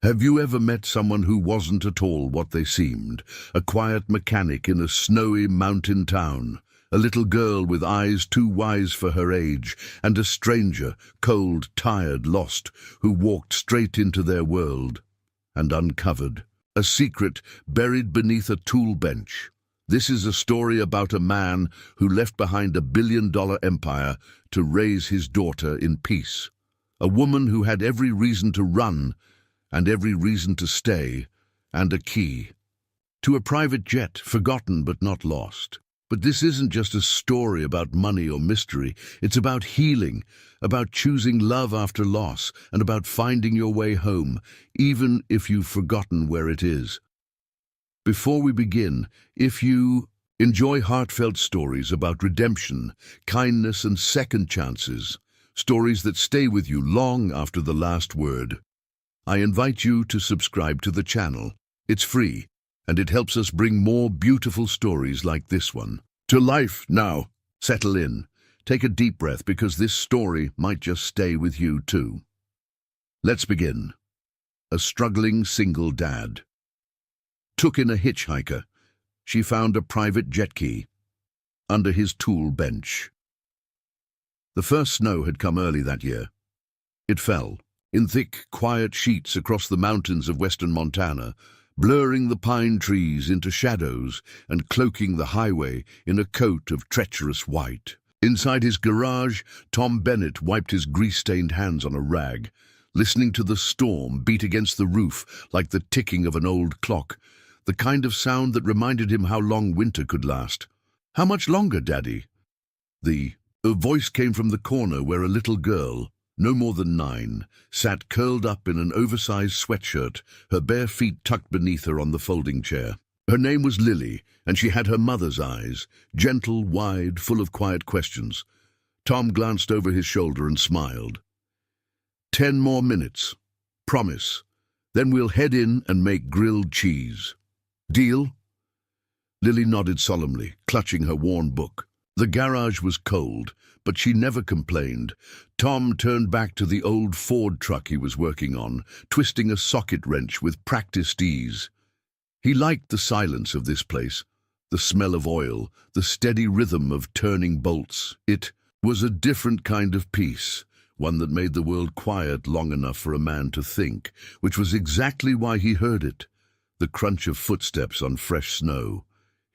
Have you ever met someone who wasn't at all what they seemed? A quiet mechanic in a snowy mountain town, a little girl with eyes too wise for her age, and a stranger, cold, tired, lost, who walked straight into their world and uncovered a secret buried beneath a tool bench. This is a story about a man who left behind a billion-dollar empire to raise his daughter in peace. A woman who had every reason to run and every reason to stay, and a key to a private jet, forgotten but not lost. But this isn't just a story about money or mystery. It's about healing, about choosing love after loss, and about finding your way home, even if you've forgotten where it is. Before we begin, if you enjoy heartfelt stories about redemption, kindness, and second chances, stories that stay with you long after the last word, I invite you to subscribe to the channel. It's free, and it helps us bring more beautiful stories like this one to life. Now, settle in. Take a deep breath, because this story might just stay with you too. Let's begin. A struggling single dad took in a hitchhiker. She found a private jet key under his tool bench. The first snow had come early that year. It fell in thick, quiet sheets across the mountains of western Montana, blurring the pine trees into shadows and cloaking the highway in a coat of treacherous white. Inside his garage, Tom Bennett wiped his grease-stained hands on a rag, listening to the storm beat against the roof like the ticking of an old clock, the kind of sound that reminded him how long winter could last. "How much longer, Daddy?" A voice came from the corner where a little girl, no more than 9, sat curled up in an oversized sweatshirt, her bare feet tucked beneath her on the folding chair. Her name was Lily, and she had her mother's eyes, gentle, wide, full of quiet questions. Tom glanced over his shoulder and smiled. 10 more minutes. Promise. Then we'll head in and make grilled cheese. Deal?" Lily nodded solemnly, clutching her worn book. The garage was cold, but she never complained. Tom turned back to the old Ford truck he was working on, twisting a socket wrench with practiced ease. He liked the silence of this place, the smell of oil, the steady rhythm of turning bolts. It was a different kind of peace, one that made the world quiet long enough for a man to think, which was exactly why he heard it. The crunch of footsteps on fresh snow.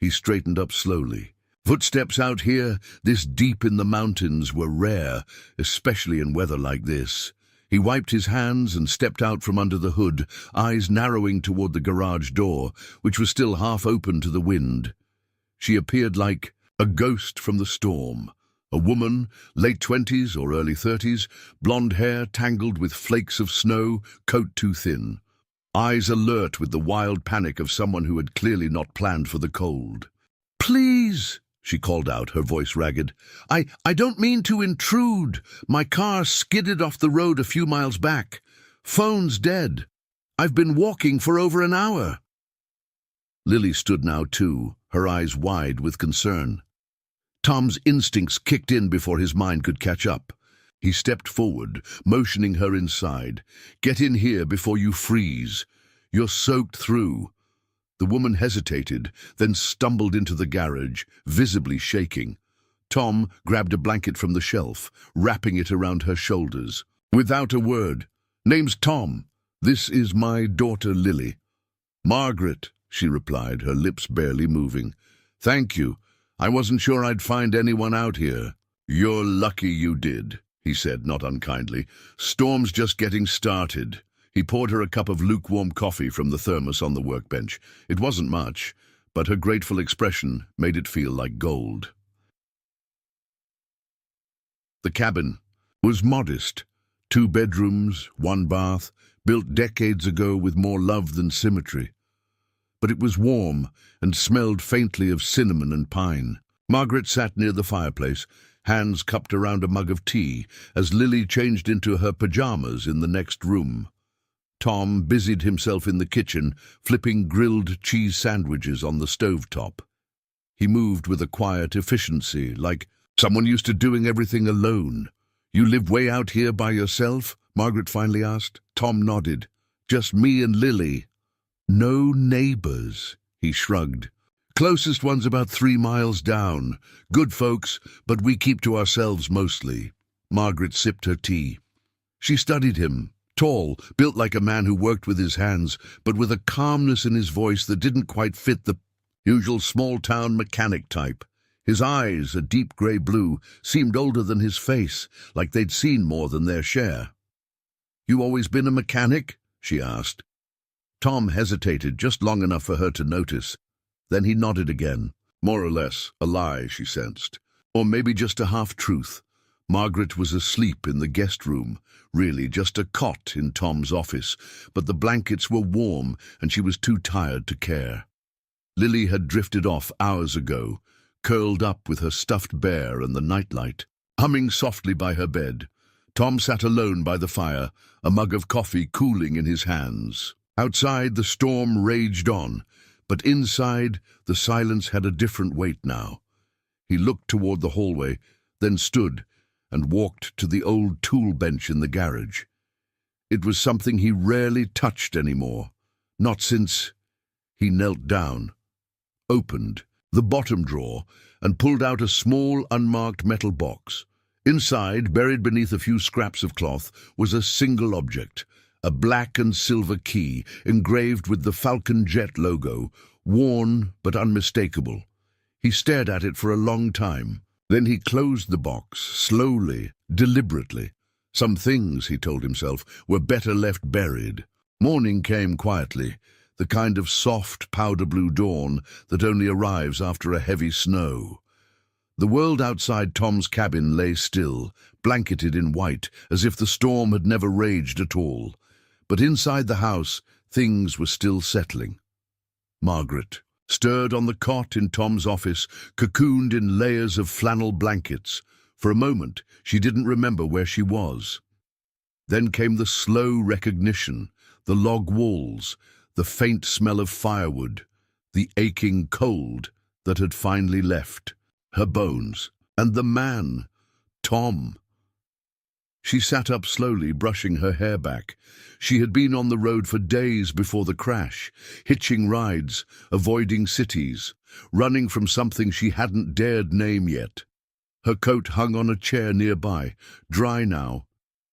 He straightened up slowly. Footsteps out here, this deep in the mountains, were rare, especially in weather like this. He wiped his hands and stepped out from under the hood, eyes narrowing toward the garage door, which was still half open to the wind. She appeared like a ghost from the storm. A woman, late 20s or early 30s, blonde hair tangled with flakes of snow, coat too thin. Eyes alert with the wild panic of someone who had clearly not planned for the cold. "Please," she called out, her voice ragged. I don't mean to intrude. My car skidded off the road a few miles back. Phone's dead. I've been walking for over an hour." Lily stood now too, her eyes wide with concern. Tom's instincts kicked in before his mind could catch up. He stepped forward, motioning her inside. "Get in here before you freeze. You're soaked through." The woman hesitated, then stumbled into the garage, visibly shaking. Tom grabbed a blanket from the shelf, wrapping it around her shoulders. Without a word, "Name's Tom. This is my daughter Lily." "Margaret," she replied, her lips barely moving. "Thank you. I wasn't sure I'd find anyone out here." "You're lucky you did," he said, not unkindly. "Storm's just getting started." He poured her a cup of lukewarm coffee from the thermos on the workbench. It wasn't much, but her grateful expression made it feel like gold. The cabin was modest. 2 bedrooms, 1 bath, built decades ago with more love than symmetry. But it was warm and smelled faintly of cinnamon and pine. Margaret sat near the fireplace, hands cupped around a mug of tea, as Lily changed into her pajamas in the next room. Tom busied himself in the kitchen, flipping grilled cheese sandwiches on the stovetop. He moved with a quiet efficiency, like someone used to doing everything alone. "You live way out here by yourself?" Margaret finally asked. Tom nodded. Just me and Lily. No neighbors, he shrugged. Closest one's about 3 miles down. Good folks, but we keep to ourselves mostly. Margaret sipped her tea. She studied him. Tall, built like a man who worked with his hands, but with a calmness in his voice that didn't quite fit the usual small-town mechanic type. His eyes, a deep grey blue, seemed older than his face, like they'd seen more than their share. "You always been a mechanic?" she asked. Tom hesitated just long enough for her to notice. Then he nodded again. More or less, a lie, she sensed. Or maybe just a half-truth. Margaret was asleep in the guest room, really just a cot in Tom's office, but the blankets were warm and she was too tired to care. Lily had drifted off hours ago, curled up with her stuffed bear and the nightlight, humming softly by her bed. Tom sat alone by the fire, a mug of coffee cooling in his hands. Outside, the storm raged on, but inside, the silence had a different weight now. He looked toward the hallway, then stood and walked to the old tool bench in the garage. It was something he rarely touched anymore, not since he knelt down, opened the bottom drawer, and pulled out a small, unmarked metal box. Inside, buried beneath a few scraps of cloth, was a single object, a black and silver key engraved with the Falcon Jet logo, worn but unmistakable. He stared at it for a long time. Then he closed the box, slowly, deliberately. Some things, he told himself, were better left buried. Morning came quietly, the kind of soft powder-blue dawn that only arrives after a heavy snow. The world outside Tom's cabin lay still, blanketed in white, as if the storm had never raged at all. But inside the house, things were still settling. Margaret, stirred on the cot in Tom's office, cocooned in layers of flannel blankets. For a moment, she didn't remember where she was. Then came the slow recognition, the log walls, the faint smell of firewood, the aching cold that had finally left, her bones, and the man, Tom. She sat up slowly, brushing her hair back. She had been on the road for days before the crash, hitching rides, avoiding cities, running from something she hadn't dared name yet. Her coat hung on a chair nearby, dry now.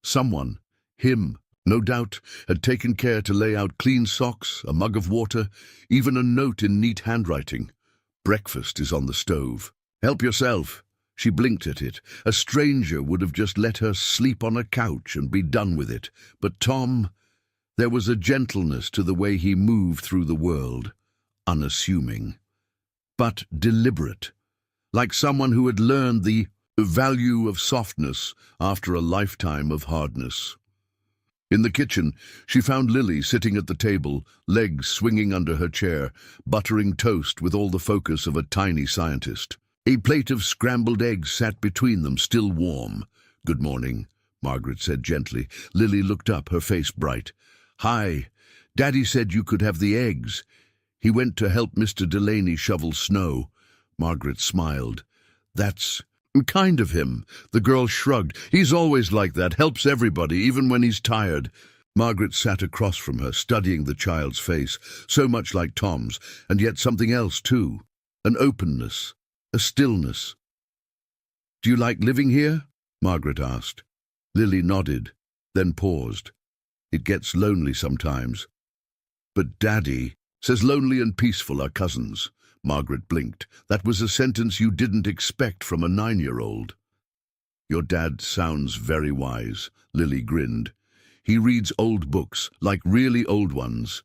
Someone, him, no doubt, had taken care to lay out clean socks, a mug of water, even a note in neat handwriting. "Breakfast is on the stove. Help yourself." She blinked at it. A stranger would have just let her sleep on a couch and be done with it. But Tom, there was a gentleness to the way he moved through the world, unassuming, but deliberate, like someone who had learned the value of softness after a lifetime of hardness. In the kitchen, she found Lily sitting at the table, legs swinging under her chair, buttering toast with all the focus of a tiny scientist. A plate of scrambled eggs sat between them, still warm. "Good morning," Margaret said gently. Lily looked up, her face bright. "Hi. Daddy said you could have the eggs. He went to help Mr. Delaney shovel snow." Margaret smiled. "That's kind of him." The girl shrugged. "He's always like that, helps everybody, even when he's tired." Margaret sat across from her, studying the child's face, so much like Tom's, and yet something else too. An openness. A stillness. "Do you like living here?" Margaret asked. Lily nodded, then paused. "It gets lonely sometimes." "But Daddy says lonely and peaceful are cousins." Margaret blinked. That was a sentence you didn't expect from a 9-year-old. "Your dad sounds very wise," Lily grinned. "He reads old books, like really old ones.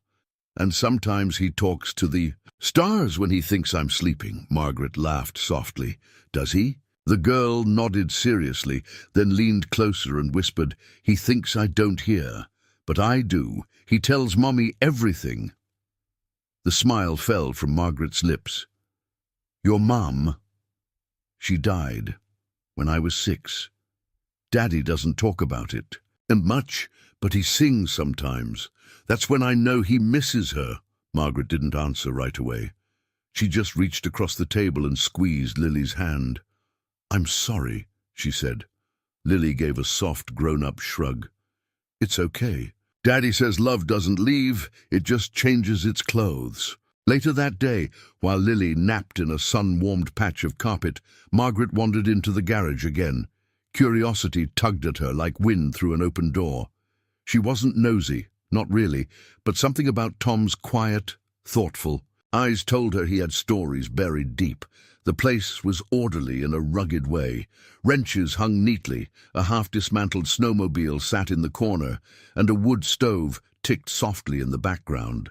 And sometimes he talks to the stars when he thinks I'm sleeping." Margaret laughed softly. "Does he?" The girl nodded seriously, then leaned closer and whispered, "He thinks I don't hear, but I do. He tells Mommy everything." The smile fell from Margaret's lips. "Your mum? She died when I was 6. Daddy doesn't talk about it, and much, but he sings sometimes. That's when I know he misses her." Margaret didn't answer right away. She just reached across the table and squeezed Lily's hand. "I'm sorry," she said. Lily gave a soft, grown-up shrug. "It's okay. Daddy says love doesn't leave, it just changes its clothes. Later that day, while Lily napped in a sun-warmed patch of carpet, Margaret wandered into the garage again. Curiosity tugged at her like wind through an open door. She wasn't nosy, not really, but something about Tom's quiet, thoughtful eyes told her he had stories buried deep. The place was orderly in a rugged way. Wrenches hung neatly, a half-dismantled snowmobile sat in the corner, and a wood stove ticked softly in the background.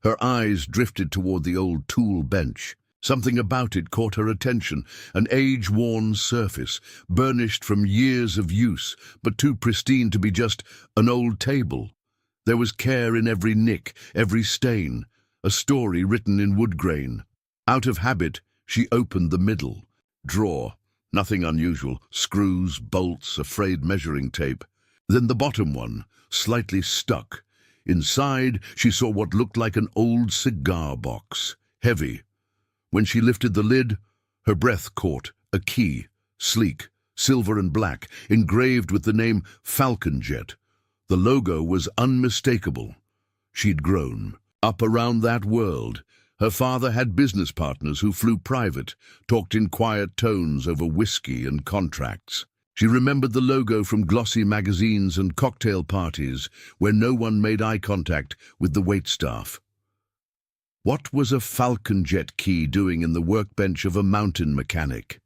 Her eyes drifted toward the old tool bench. Something about it caught her attention, an age-worn surface, burnished from years of use, but too pristine to be just an old table. There was care in every nick, every stain, a story written in wood grain. Out of habit, she opened the middle drawer. Nothing unusual, screws, bolts, a frayed measuring tape. Then the bottom one, slightly stuck. Inside, she saw what looked like an old cigar box, heavy. When she lifted the lid, her breath caught a key, sleek, silver and black, engraved with the name Falcon Jet. The logo was unmistakable. She'd grown up around that world. Her father had business partners who flew private, talked in quiet tones over whiskey and contracts. She remembered the logo from glossy magazines and cocktail parties where no one made eye contact with the waitstaff. What was a Falcon Jet key doing in the workbench of a mountain mechanic?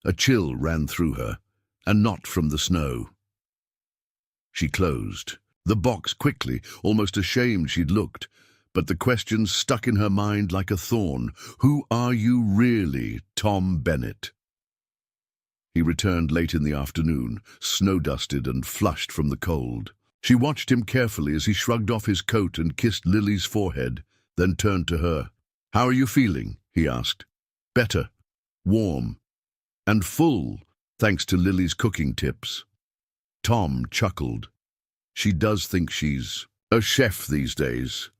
A chill ran through her, and not from the snow. She closed the box quickly, almost ashamed she'd looked, but the question stuck in her mind like a thorn. Who are you really, Tom Bennett? He returned late in the afternoon, snow-dusted and flushed from the cold. She watched him carefully as he shrugged off his coat and kissed Lily's forehead, then turned to her. "How are you feeling?" he asked. "Better, warm, and full, thanks to Lily's cooking tips." Tom chuckled. "She does think she's a chef these days."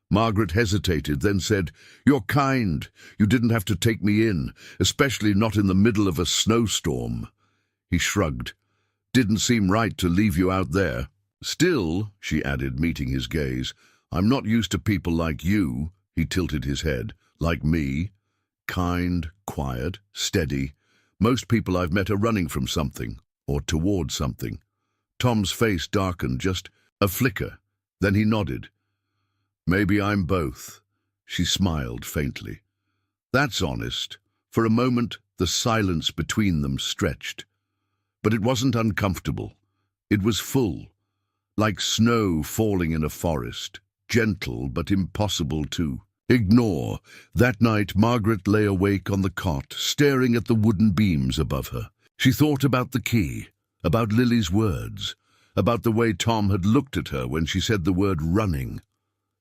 Margaret hesitated, then said, "You're kind. You didn't have to take me in, especially not in the middle of a snowstorm." He shrugged. "Didn't seem right to leave you out there." "Still," she added, meeting his gaze, "I'm not used to people like you." He tilted his head. "Like me. Kind, quiet, steady. Most people I've met are running from something, or toward something." Tom's face darkened, just a flicker. Then he nodded. "Maybe I'm both." She smiled faintly. "That's honest." For a moment, the silence between them stretched. But it wasn't uncomfortable. It was full, like snow falling in a forest, gentle but impossible to ignore. That night, Margaret lay awake on the cot, staring at the wooden beams above her. She thought about the key, about Lily's words, about the way Tom had looked at her when she said the word running.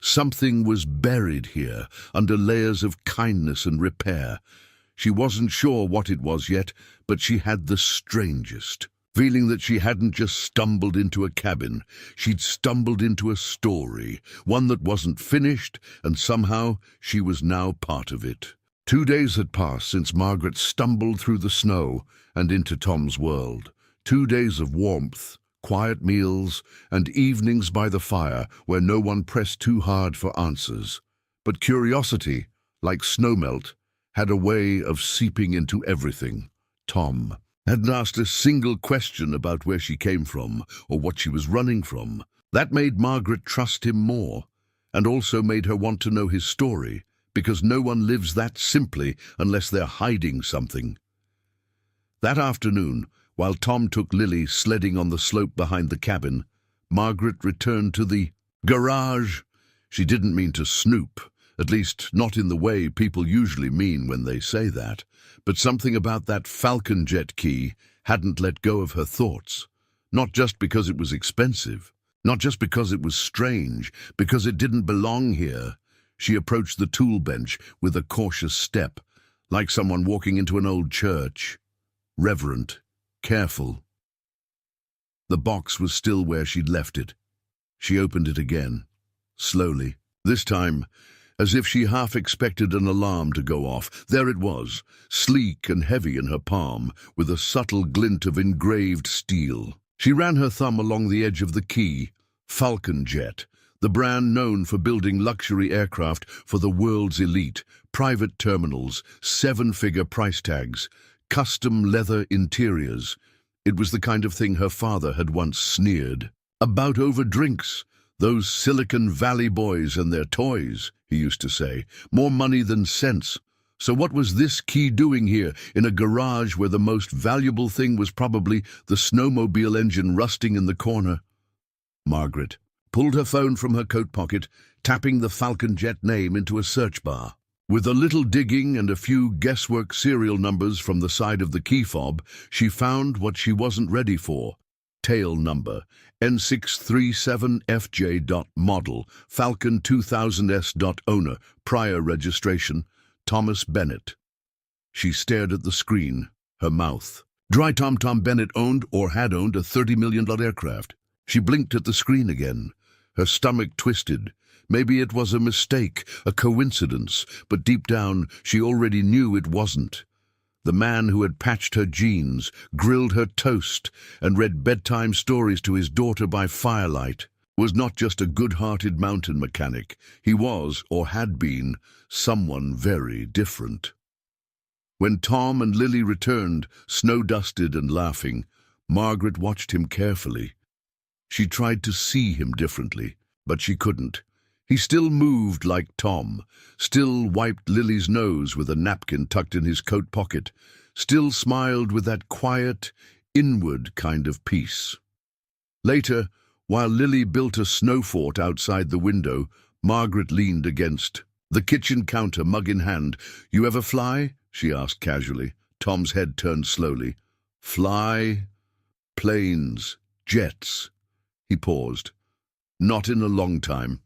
Something was buried here, under layers of kindness and repair. She wasn't sure what it was yet, but she had the strangest feeling that she hadn't just stumbled into a cabin. She'd stumbled into a story, one that wasn't finished, and somehow she was now part of it. 2 days had passed since Margaret stumbled through the snow and into Tom's world. 2 days of warmth, quiet meals, and evenings by the fire where no one pressed too hard for answers. But curiosity, like snowmelt, had a way of seeping into everything. Tom hadn't asked a single question about where she came from or what she was running from. That made Margaret trust him more, and also made her want to know his story, because no one lives that simply unless they're hiding something. That afternoon, while Tom took Lily sledding on the slope behind the cabin, Margaret returned to the garage. She didn't mean to snoop, at least not in the way people usually mean when they say that, but something about that Falcon Jet key hadn't let go of her thoughts. Not just because it was expensive, not just because it was strange, because it didn't belong here. She approached the tool bench with a cautious step, like someone walking into an old church. Reverent, careful. The box was still where she'd left it. She opened it again, slowly. This time, as if she half expected an alarm to go off, there it was, sleek and heavy in her palm, with a subtle glint of engraved steel. She ran her thumb along the edge of the key, Falcon Jet, the brand known for building luxury aircraft for the world's elite, private terminals, seven-figure price tags, custom leather interiors. It was the kind of thing her father had once sneered about over drinks. Those Silicon Valley boys and their toys, he used to say. More money than sense. So what was this key doing here, in a garage where the most valuable thing was probably the snowmobile engine rusting in the corner? Margaret pulled her phone from her coat pocket, tapping the Falcon Jet name into a search bar. With a little digging and a few guesswork serial numbers from the side of the key fob, she found what she wasn't ready for. Tail number, N637FJ. Model, Falcon 2000S. Owner, prior registration, Thomas Bennett. She stared at the screen, her mouth dry. Tom Bennett owned or had owned a $30 million aircraft. She blinked at the screen again. Her stomach twisted. Maybe it was a mistake, a coincidence, but deep down she already knew it wasn't. The man who had patched her jeans, grilled her toast, and read bedtime stories to his daughter by firelight was not just a good-hearted mountain mechanic. He was, or had been, someone very different. When Tom and Lily returned, snow-dusted and laughing, Margaret watched him carefully. She tried to see him differently, but she couldn't. He still moved like Tom, still wiped Lily's nose with a napkin tucked in his coat pocket, still smiled with that quiet, inward kind of peace. Later, while Lily built a snow fort outside the window, Margaret leaned against the kitchen counter, mug in hand. "You ever fly?" she asked casually. Tom's head turned slowly. "Fly? Planes? Jets?" He paused. "Not in a long time."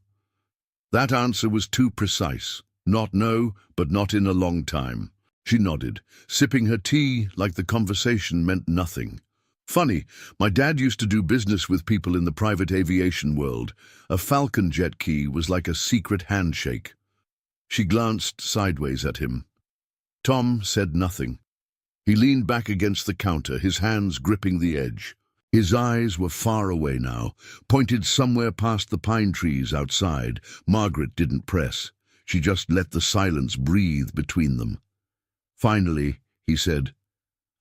That answer was too precise. Not no, but not in a long time. She nodded, sipping her tea like the conversation meant nothing. "Funny, my dad used to do business with people in the private aviation world. A Falcon Jet key was like a secret handshake." She glanced sideways at him. Tom said nothing. He leaned back against the counter, his hands gripping the edge. His eyes were far away now, pointed somewhere past the pine trees outside. Margaret didn't press. She just let the silence breathe between them. Finally, he said,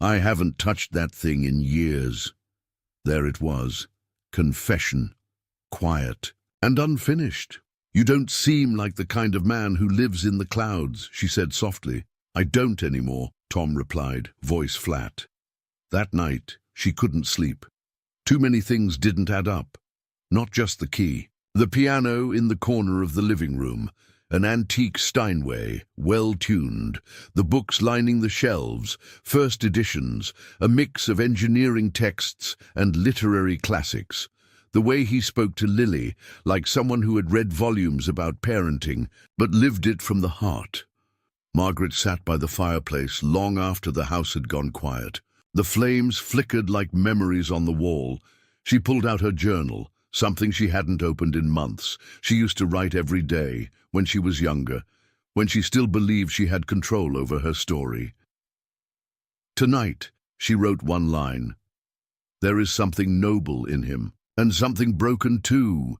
"I haven't touched that thing in years." There it was. Confession. Quiet. And unfinished. "You don't seem like the kind of man who lives in the clouds," she said softly. "I don't anymore," Tom replied, voice flat. That night, she couldn't sleep. Too many things didn't add up. Not just the key. The piano in the corner of the living room, an antique Steinway, well-tuned, the books lining the shelves, first editions, a mix of engineering texts and literary classics. The way he spoke to Lily, like someone who had read volumes about parenting, but lived it from the heart. Margaret sat by the fireplace long after the house had gone quiet. The flames flickered like memories on the wall. She pulled out her journal, something she hadn't opened in months. She used to write every day, when she was younger, when she still believed she had control over her story. Tonight, she wrote one line. "There is something noble in him, and something broken too."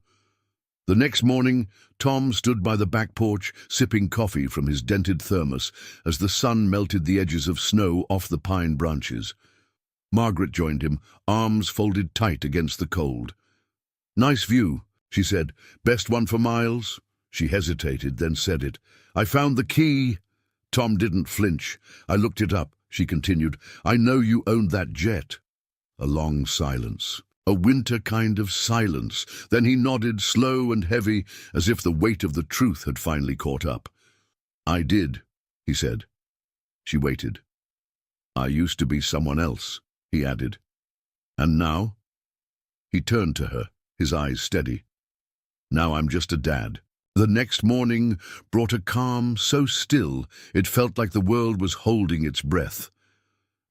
The next morning, Tom stood by the back porch, sipping coffee from his dented thermos as the sun melted the edges of snow off the pine branches. Margaret joined him, arms folded tight against the cold. "Nice view," she said. "Best one for miles?" She hesitated, then said it. "I found the key." Tom didn't flinch. "I looked it up," she continued. "I know you owned that jet." A long silence. A winter kind of silence. Then he nodded, slow and heavy, as if the weight of the truth had finally caught up. "I did," he said. She waited. "I used to be someone else," he added. "And now?" He turned to her, his eyes steady. "Now I'm just a dad." The next morning brought a calm so still it felt like the world was holding its breath.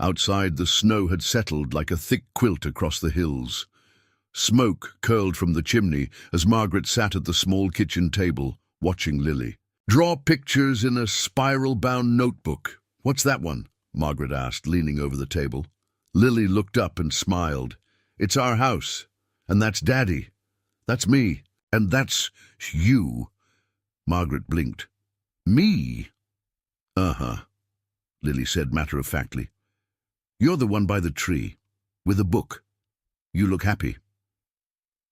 Outside, the snow had settled like a thick quilt across the hills. Smoke curled from the chimney as Margaret sat at the small kitchen table, watching Lily draw pictures in a spiral-bound notebook. "What's that one?" Margaret asked, leaning over the table. Lily looked up and smiled. "It's our house, and that's Daddy. That's me. And that's you. Margaret blinked. Me? Uh-huh, Lily said matter-of-factly. You're the one by the tree, with a book. You look happy.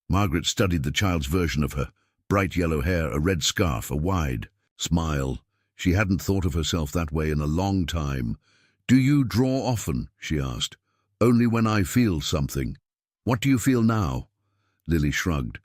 Margaret studied the child's version of her. Bright yellow hair, a red scarf, a wide smile. She hadn't thought of herself that way in a long time. Do you draw often? She asked. Only when I feel something. What do you feel now? Lily shrugged.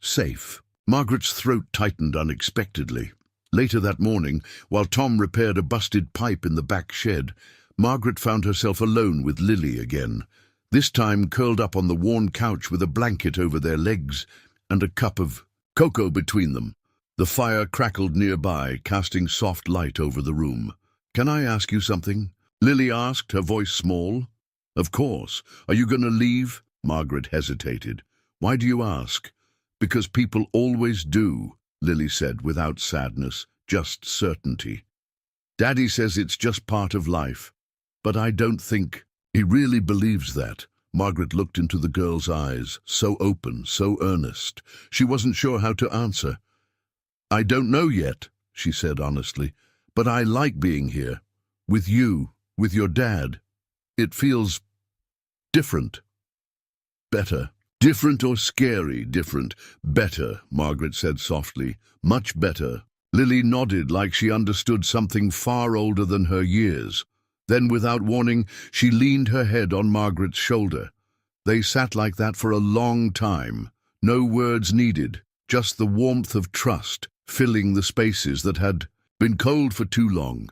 Safe. Margaret's throat tightened unexpectedly. Later that morning, while Tom repaired a busted pipe in the back shed, Margaret found herself alone with Lily again, this time curled up on the worn couch with a blanket over their legs and a cup of cocoa between them. The fire crackled nearby, casting soft light over the room. Can I ask you something? Lily asked, her voice small. Of course. Are you going to leave? Margaret hesitated. Why do you ask? Because people always do, Lily said without sadness, just certainty. Daddy says it's just part of life. But I don't think he really believes that. Margaret looked into the girl's eyes, so open, so earnest. She wasn't sure how to answer. I don't know yet, she said honestly, but I like being here. With you, with your dad. It feels different. Better. Different or scary, different. Better, Margaret said softly. Much better. Lily nodded like she understood something far older than her years. Then, without warning, she leaned her head on Margaret's shoulder. They sat like that for a long time. No words needed, just the warmth of trust, filling the spaces that had been cold for too long.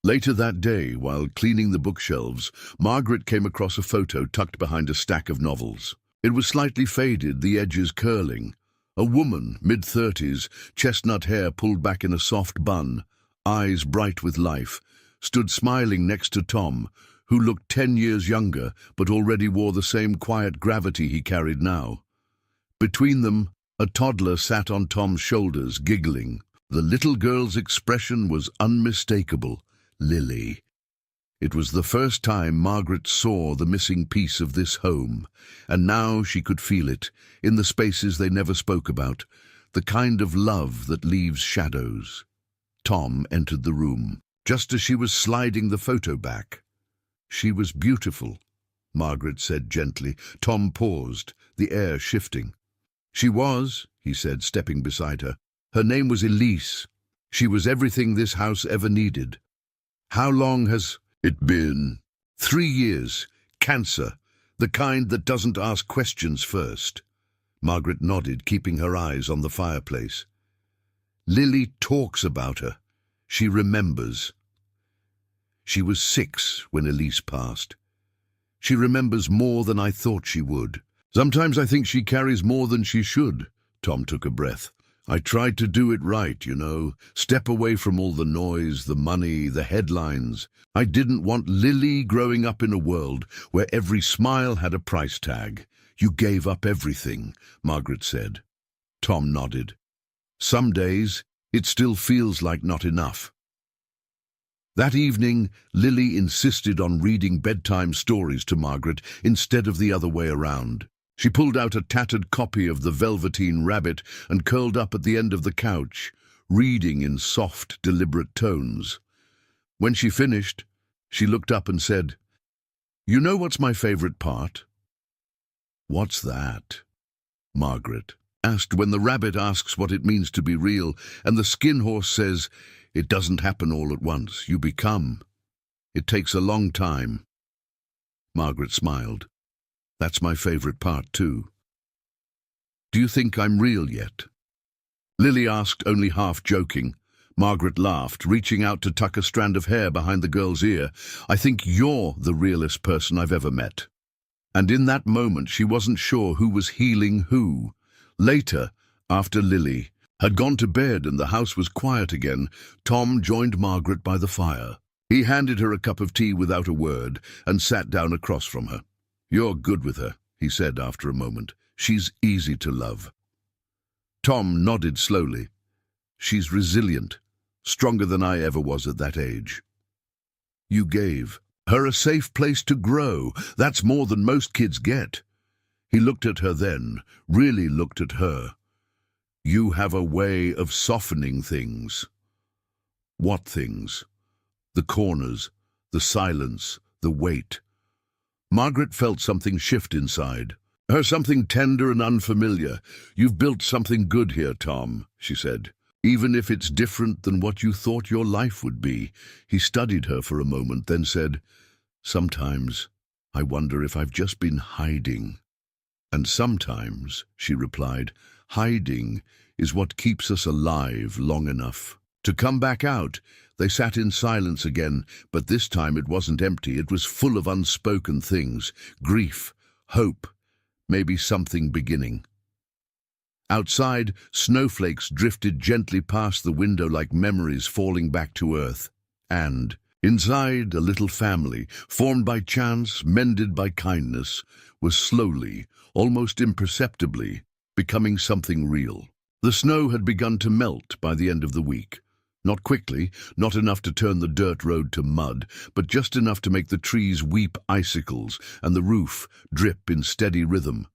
Later that day, while cleaning the bookshelves, Margaret came across a photo tucked behind a stack of novels. It was slightly faded, the edges curling. A woman, mid-30s, chestnut hair pulled back in a soft bun, eyes bright with life, stood smiling next to Tom, who looked 10 years younger but already wore the same quiet gravity he carried now. Between them, a toddler sat on Tom's shoulders, giggling. The little girl's expression was unmistakable. Lily. It was the first time Margaret saw the missing piece of this home, and now she could feel it, in the spaces they never spoke about, the kind of love that leaves shadows. Tom entered the room, just as she was sliding the photo back. She was beautiful, Margaret said gently. Tom paused, the air shifting. She was, he said, stepping beside her. Her name was Elise. She was everything this house ever needed. How long has it been? 3 years. Cancer. The kind that doesn't ask questions first. Margaret nodded, keeping her eyes on the fireplace. Lily talks about her. She remembers. She was 6 when Elise passed. She remembers more than I thought she would. Sometimes I think she carries more than she should. Tom took a breath. I tried to do it right, you know. Step away from all the noise, the money, the headlines. I didn't want Lily growing up in a world where every smile had a price tag. You gave up everything, Margaret said. Tom nodded. Some days, it still feels like not enough. That evening, Lily insisted on reading bedtime stories to Margaret instead of the other way around. She pulled out a tattered copy of The Velveteen Rabbit and curled up at the end of the couch, reading in soft, deliberate tones. When she finished, she looked up and said, "You know what's my favorite part?" "What's that?" Margaret asked. When the rabbit asks what it means to be real, and the skin horse says, "It doesn't happen all at once. You become. It takes a long time." Margaret smiled. "That's my favorite part, too." "Do you think I'm real yet?" Lily asked, only half joking. Margaret laughed, reaching out to tuck a strand of hair behind the girl's ear. "I think you're the realest person I've ever met." And in that moment, she wasn't sure who was healing who. Later, after Lily had gone to bed and the house was quiet again, Tom joined Margaret by the fire. He handed her a cup of tea without a word and sat down across from her. "You're good with her," he said after a moment. "She's easy to love." Tom nodded slowly. "She's resilient, stronger than I ever was at that age." "You gave her a safe place to grow. That's more than most kids get." He looked at her then, really looked at her. "You have a way of softening things." What things? The corners, the silence, the weight. Margaret felt something shift inside. Something tender and unfamiliar. "You've built something good here, Tom," she said. "Even if it's different than what you thought your life would be." He studied her for a moment, then said, "Sometimes I wonder if I've just been hiding." "And sometimes," she replied, "hiding is what keeps us alive long enough to come back out." They sat in silence again, but this time it wasn't empty. It was full of unspoken things, grief, hope, maybe something beginning. Outside, snowflakes drifted gently past the window like memories falling back to earth. And inside, a little family, formed by chance, mended by kindness, was slowly, almost imperceptibly, becoming something real. The snow had begun to melt by the end of the week. Not quickly, not enough to turn the dirt road to mud, but just enough to make the trees weep icicles and the roof drip in steady rhythm.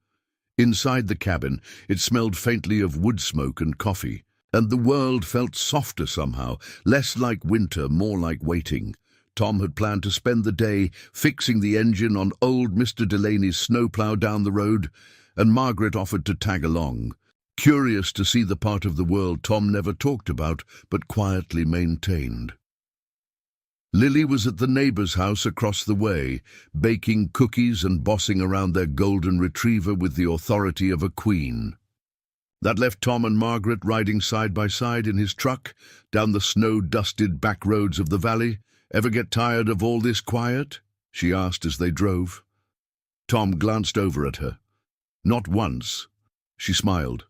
Inside the cabin, it smelled faintly of wood smoke and coffee, and the world felt softer somehow, less like winter, more like waiting. Tom had planned to spend the day fixing the engine on old Mr. Delaney's snowplow down the road, and Margaret offered to tag along, curious to see the part of the world Tom never talked about but quietly maintained. Lily was at the neighbor's house across the way, baking cookies and bossing around their golden retriever with the authority of a queen. That left Tom and Margaret riding side by side in his truck down the snow-dusted back roads of the valley. "Ever get tired of all this quiet?" she asked as they drove. Tom glanced over at her. "Not once." She smiled.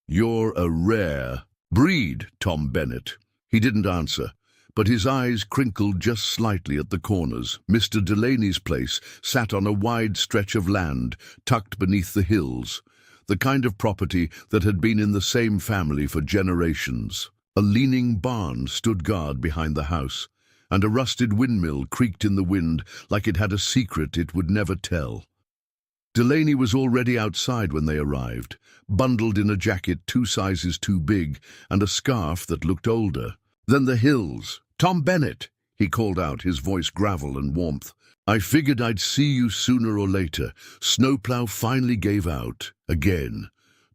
"You're a rare breed, Tom Bennett." He didn't answer, but his eyes crinkled just slightly at the corners. Mr. Delaney's place sat on a wide stretch of land, tucked beneath the hills, the kind of property that had been in the same family for generations. A leaning barn stood guard behind the house, and a rusted windmill creaked in the wind like it had a secret it would never tell. Delaney was already outside when they arrived, bundled in a jacket 2 sizes too big and a scarf that looked older. "Then the hills. Tom Bennett," he called out, his voice gravel and warmth. "I figured I'd see you sooner or later. Snowplow finally gave out. Again."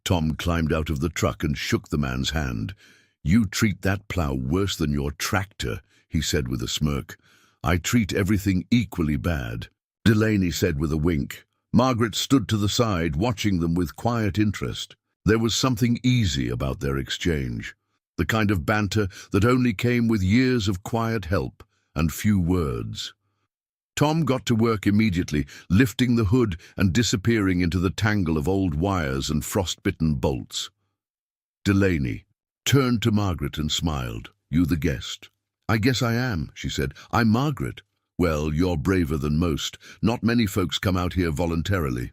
Tom climbed out of the truck and shook the man's hand. "You treat that plow worse than your tractor," he said with a smirk. "I treat everything equally bad," Delaney said with a wink. Margaret stood to the side, watching them with quiet interest. There was something easy about their exchange, the kind of banter that only came with years of quiet help and few words. Tom got to work immediately, lifting the hood and disappearing into the tangle of old wires and frost-bitten bolts. Delaney turned to Margaret and smiled. "You the guest?" "I guess I am," she said. "I'm Margaret." "Well, you're braver than most. Not many folks come out here voluntarily."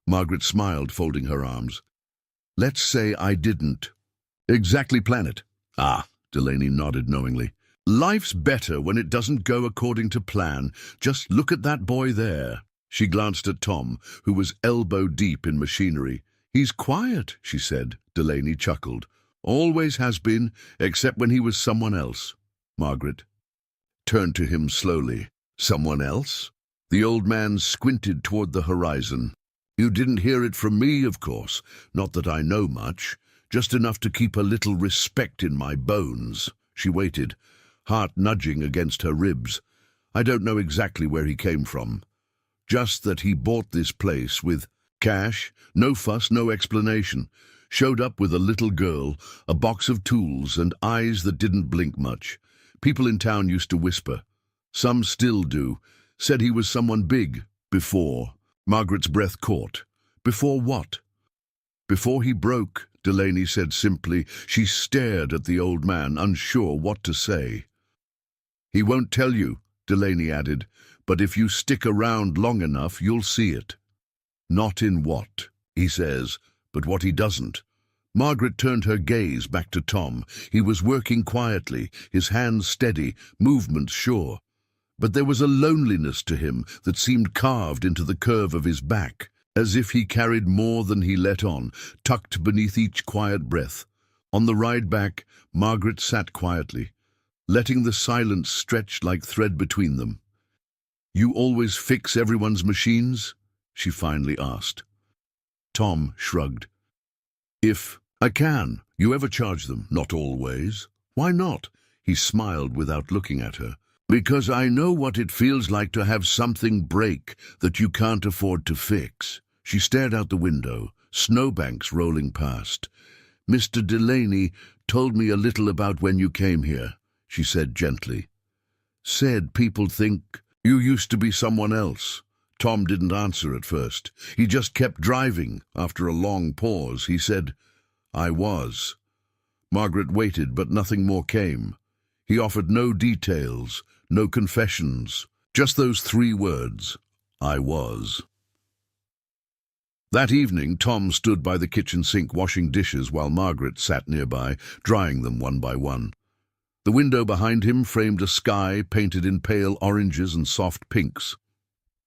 Margaret smiled, folding her arms. "Let's say I didn't exactly plan it." "Ah," Delaney nodded knowingly. "Life's better when it doesn't go according to plan. Just look at that boy there." She glanced at Tom, who was elbow-deep in machinery. "He's quiet," she said. Delaney chuckled. "Always has been, except when he was someone else." Margaret turned to him slowly. "Someone else?" The old man squinted toward the horizon. "You didn't hear it from me, of course. Not that I know much. Just enough to keep a little respect in my bones." She waited, heart nudging against her ribs. "I don't know exactly where he came from. Just that he bought this place with cash, no fuss, no explanation. Showed up with a little girl, a box of tools, and eyes that didn't blink much. People in town used to whisper. Some still do. Said he was someone big. Before." Margaret's breath caught. "Before what?" "Before he broke," Delaney said simply. She stared at the old man, unsure what to say. "He won't tell you," Delaney added, "but if you stick around long enough, you'll see it." "Not in what he says, but what he doesn't." Margaret turned her gaze back to Tom. He was working quietly, his hands steady, movements sure. But there was a loneliness to him that seemed carved into the curve of his back. as if he carried more than he let on, tucked beneath each quiet breath. On the ride back, Margaret sat quietly, letting the silence stretch like thread between them. "You always fix everyone's machines?" she finally asked. Tom shrugged. "If I can. You ever charge them?" "Not always." "Why not?" He smiled without looking at her. "Because I know what it feels like to have something break that you can't afford to fix." She stared out the window, snowbanks rolling past. "Mr. Delaney told me a little about when you came here," she said gently. "Said people think you used to be someone else." Tom didn't answer at first. He just kept driving. After a long pause, he said, "I was." Margaret waited, but nothing more came. He offered no details, no confessions, just those 3 words, "I was." That evening, Tom stood by the kitchen sink washing dishes while Margaret sat nearby, drying them one by one. The window behind him framed a sky painted in pale oranges and soft pinks.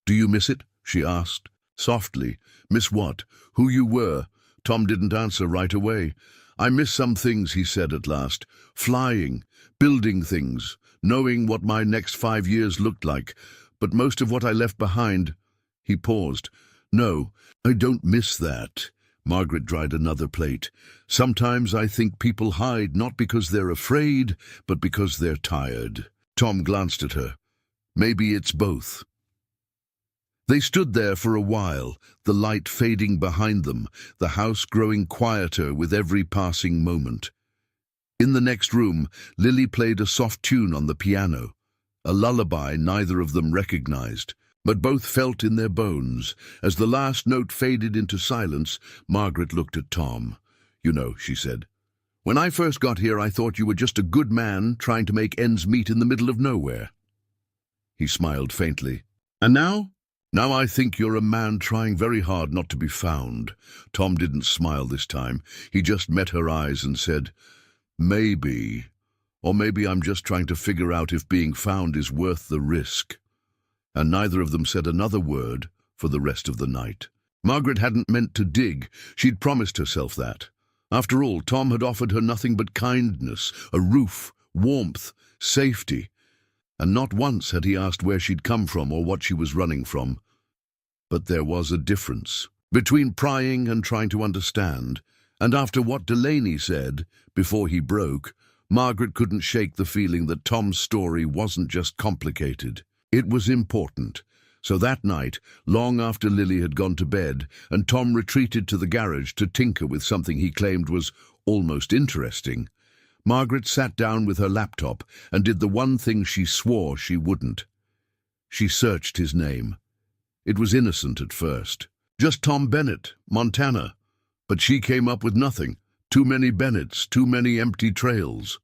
"Do you miss it?" she asked, softly. "Miss what?" "Who you were." Tom didn't answer right away. "I miss some things," he said at last. "Flying, building things, knowing what my next 5 years looked like. But most of what I left behind—" He paused. "No, I don't miss that." Margaret dried another plate. "Sometimes I think people hide not because they're afraid, but because they're tired." Tom glanced at her. "Maybe it's both." They stood there for a while, the light fading behind them, the house growing quieter with every passing moment. In the next room, Lily played a soft tune on the piano, a lullaby neither of them recognized, but both felt in their bones. As the last note faded into silence, Margaret looked at Tom. "You know," she said, "when I first got here I thought you were just a good man trying to make ends meet in the middle of nowhere." He smiled faintly. "And now?" "Now I think you're a man trying very hard not to be found." Tom didn't smile this time. He just met her eyes and said, "Maybe. Or maybe I'm just trying to figure out if being found is worth the risk." And neither of them said another word for the rest of the night. Margaret hadn't meant to dig. She'd promised herself that. After all, Tom had offered her nothing but kindness, a roof, warmth, safety. And not once had he asked where she'd come from or what she was running from. But there was a difference between prying and trying to understand, and after what Delaney said, before he broke, Margaret couldn't shake the feeling that Tom's story wasn't just complicated. It was important. So that night, long after Lily had gone to bed, and Tom retreated to the garage to tinker with something he claimed was almost interesting, Margaret sat down with her laptop and did the one thing she swore she wouldn't. She searched his name. It was innocent at first. Just Tom Bennett, Montana. But she came up with nothing. Too many Bennetts, too many empty trails.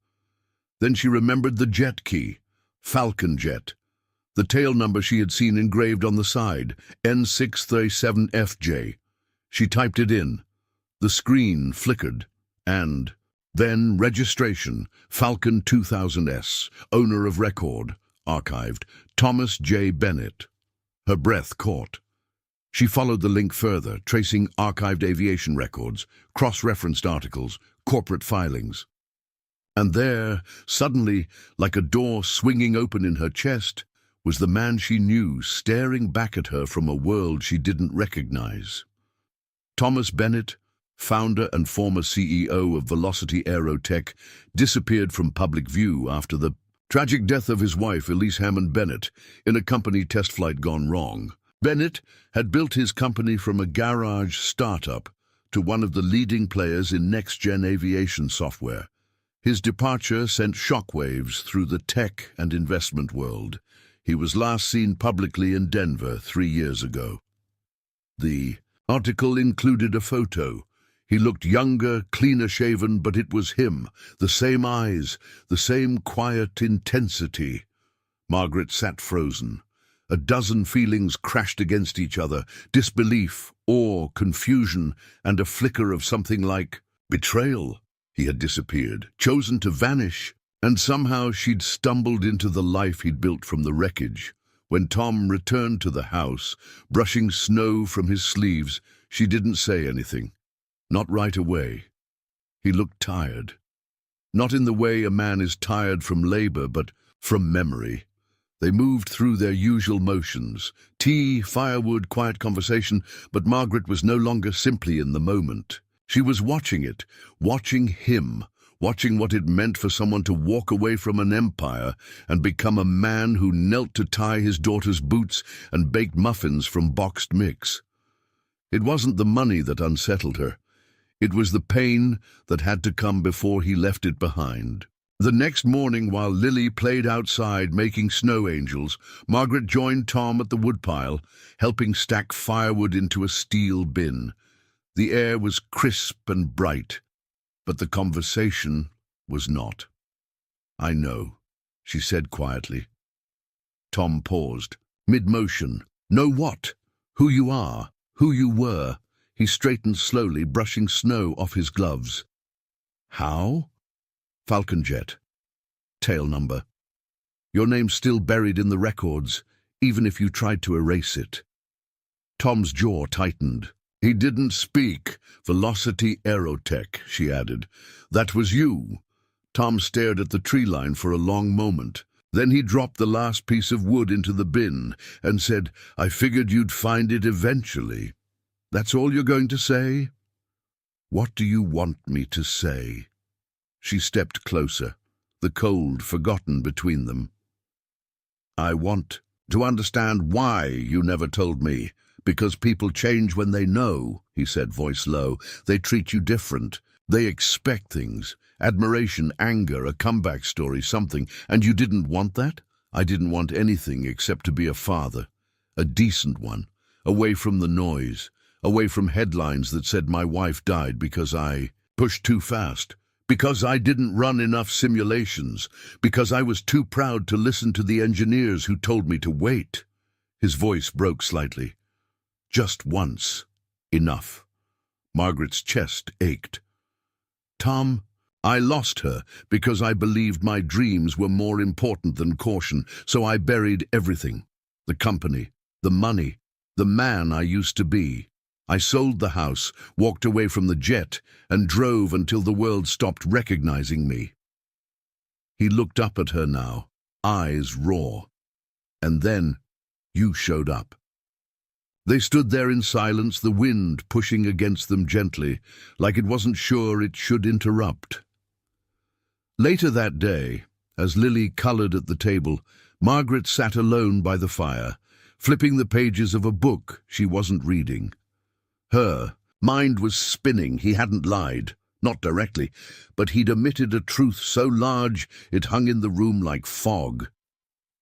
Then she remembered the jet key. Falcon jet. The tail number she had seen engraved on the side, N637FJ. She typed it in. The screen flickered, and then registration, Falcon 2000S, owner of record, archived, Thomas J. Bennett. Her breath caught. She followed the link further, tracing archived aviation records, cross-referenced articles, corporate filings. And there, suddenly, like a door swinging open in her chest, was the man she knew staring back at her from a world she didn't recognize. Thomas Bennett, founder and former CEO of Velocity Aerotech, disappeared from public view after the tragic death of his wife, Elise Hammond Bennett, in a company test flight gone wrong. Bennett had built his company from a garage startup to one of the leading players in next-gen aviation software. His departure sent shockwaves through the tech and investment world. He was last seen publicly in Denver 3 years ago. The article included a photo. He looked younger, cleaner shaven, but it was him. The same eyes, the same quiet intensity. Margaret sat frozen. A dozen feelings crashed against each other. Disbelief, awe, confusion, and a flicker of something like betrayal. He had disappeared, chosen to vanish, and somehow she'd stumbled into the life he'd built from the wreckage. When Tom returned to the house, brushing snow from his sleeves, she didn't say anything. Not right away. He looked tired. Not in the way a man is tired from labor, but from memory. They moved through their usual motions. Tea, firewood, quiet conversation, but Margaret was no longer simply in the moment. She was watching it, watching him, watching what it meant for someone to walk away from an empire and become a man who knelt to tie his daughter's boots and baked muffins from boxed mix. It wasn't the money that unsettled her. It was the pain that had to come before he left it behind. The next morning, while Lily played outside making snow angels, Margaret joined Tom at the woodpile, helping stack firewood into a steel bin. The air was crisp and bright, but the conversation was not. "I know," she said quietly. Tom paused, mid-motion. "Know what? Who you are, who you were." He straightened slowly, brushing snow off his gloves. "How?" "Falcon Jet. Tail number. Your name's still buried in the records, even if you tried to erase it." Tom's jaw tightened. "He didn't speak. Velocity Aerotech," she added. "That was you." Tom stared at the tree line for a long moment. Then he dropped the last piece of wood into the bin and said, "I figured you'd find it eventually. That's all you're going to say?" "What do you want me to say?" She stepped closer, the cold forgotten between them. "I want to understand why you never told me. Because people change when they know," he said, voice low. "They treat you different. They expect things. Admiration, anger, a comeback story, something. And you didn't want that?" "I didn't want anything except to be a father. A decent one. Away from the noise. Away from headlines that said my wife died because I pushed too fast. Because I didn't run enough simulations. Because I was too proud to listen to the engineers who told me to wait." His voice broke slightly. "Just once. Enough." Margaret's chest ached. "Tom, I lost her because I believed my dreams were more important than caution, so I buried everything. The company, the money, the man I used to be. I sold the house, walked away from the jet, and drove until the world stopped recognizing me." He looked up at her now, eyes raw. "And then you showed up." They stood there in silence, the wind pushing against them gently, like it wasn't sure it should interrupt. Later that day, as Lily colored at the table, Margaret sat alone by the fire, flipping the pages of a book she wasn't reading. Her mind was spinning. He hadn't lied, not directly, but he'd omitted a truth so large it hung in the room like fog.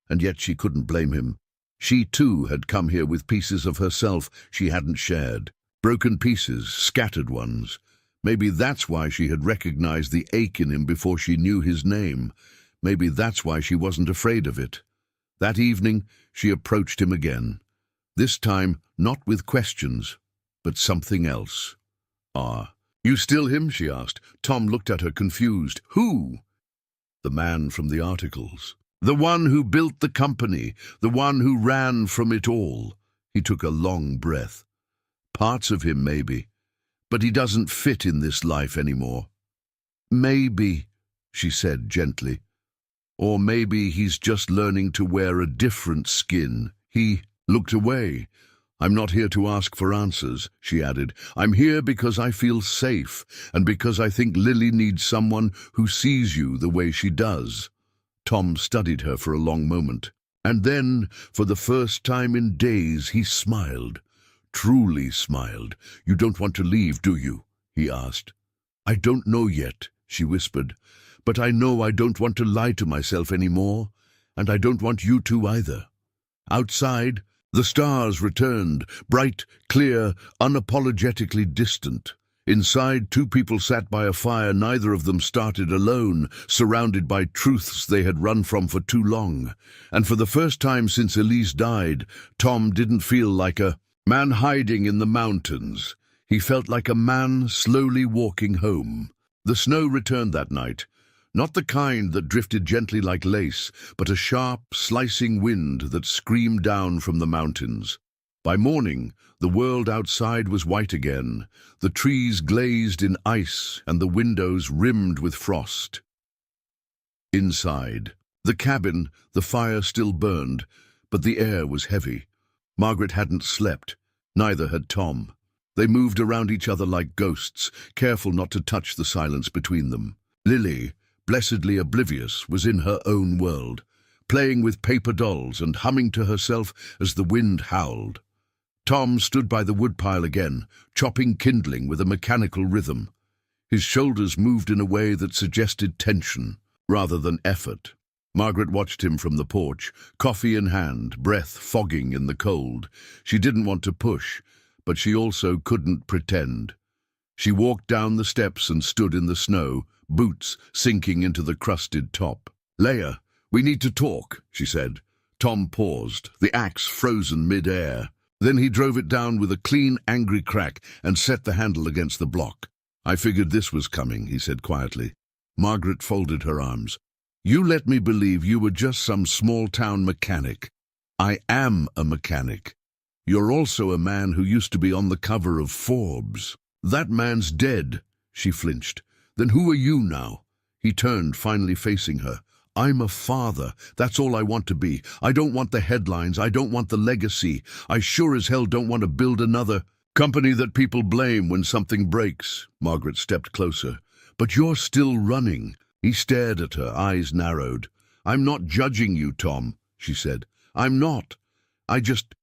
And yet she couldn't blame him. She too had come here with pieces of herself she hadn't shared. Broken pieces, scattered ones. Maybe that's why she had recognized the ache in him before she knew his name. Maybe that's why she wasn't afraid of it. That evening she approached him again. This time not with questions, but something else. "Ah, you still him?" she asked. Tom looked at her confused. "Who?" "The man from the articles. The one who built the company, the one who ran from it all." He took a long breath. "Parts of him, maybe, but he doesn't fit in this life anymore." "Maybe," she said gently. "Or maybe he's just learning to wear a different skin." He looked away. "I'm not here to ask for answers," she added. "I'm here because I feel safe, and because I think Lily needs someone who sees you the way she does." Tom studied her for a long moment, and then, for the first time in days, he smiled. Truly smiled. "You don't want to leave, do you?" he asked. "I don't know yet," she whispered, "but I know I don't want to lie to myself anymore, and I don't want you to either." Outside, the stars returned, bright, clear, unapologetically distant. Inside, two people sat by a fire, neither of them started alone, surrounded by truths they had run from for too long. And for the first time since Elise died, Tom didn't feel like a man hiding in the mountains. He felt like a man slowly walking home. The snow returned that night, Not the kind that drifted gently like lace, but a sharp, slicing wind that screamed down from the mountains. By morning, the world outside was white again, the trees glazed in ice and the windows rimmed with frost. Inside, the cabin, the fire still burned, but the air was heavy. Margaret hadn't slept, neither had Tom. They moved around each other like ghosts, careful not to touch the silence between them. Lily, blessedly oblivious, was in her own world, playing with paper dolls and humming to herself as the wind howled. Tom stood by the woodpile again, chopping kindling with a mechanical rhythm. His shoulders moved in a way that suggested tension rather than effort. Margaret watched him from the porch, coffee in hand, breath fogging in the cold. She didn't want to push, but she also couldn't pretend. She walked down the steps and stood in the snow, boots sinking into the crusted top. "Leia, we need to talk," she said. Tom paused, the axe frozen mid-air. Then he drove it down with a clean, angry crack and set the handle against the block. "I figured this was coming," he said quietly. Margaret folded her arms. "You let me believe you were just some small-town mechanic. I am a mechanic. You're also a man who used to be on the cover of Forbes." "That man's dead," she flinched. "Then who are you now?" He turned, finally facing her. "I'm a father. That's all I want to be. I don't want the headlines. I don't want the legacy. I sure as hell don't want to build another company that people blame when something breaks." Margaret stepped closer. "But you're still running." He stared at her, eyes narrowed. "I'm not judging you, Tom," she said. "I'm not. I just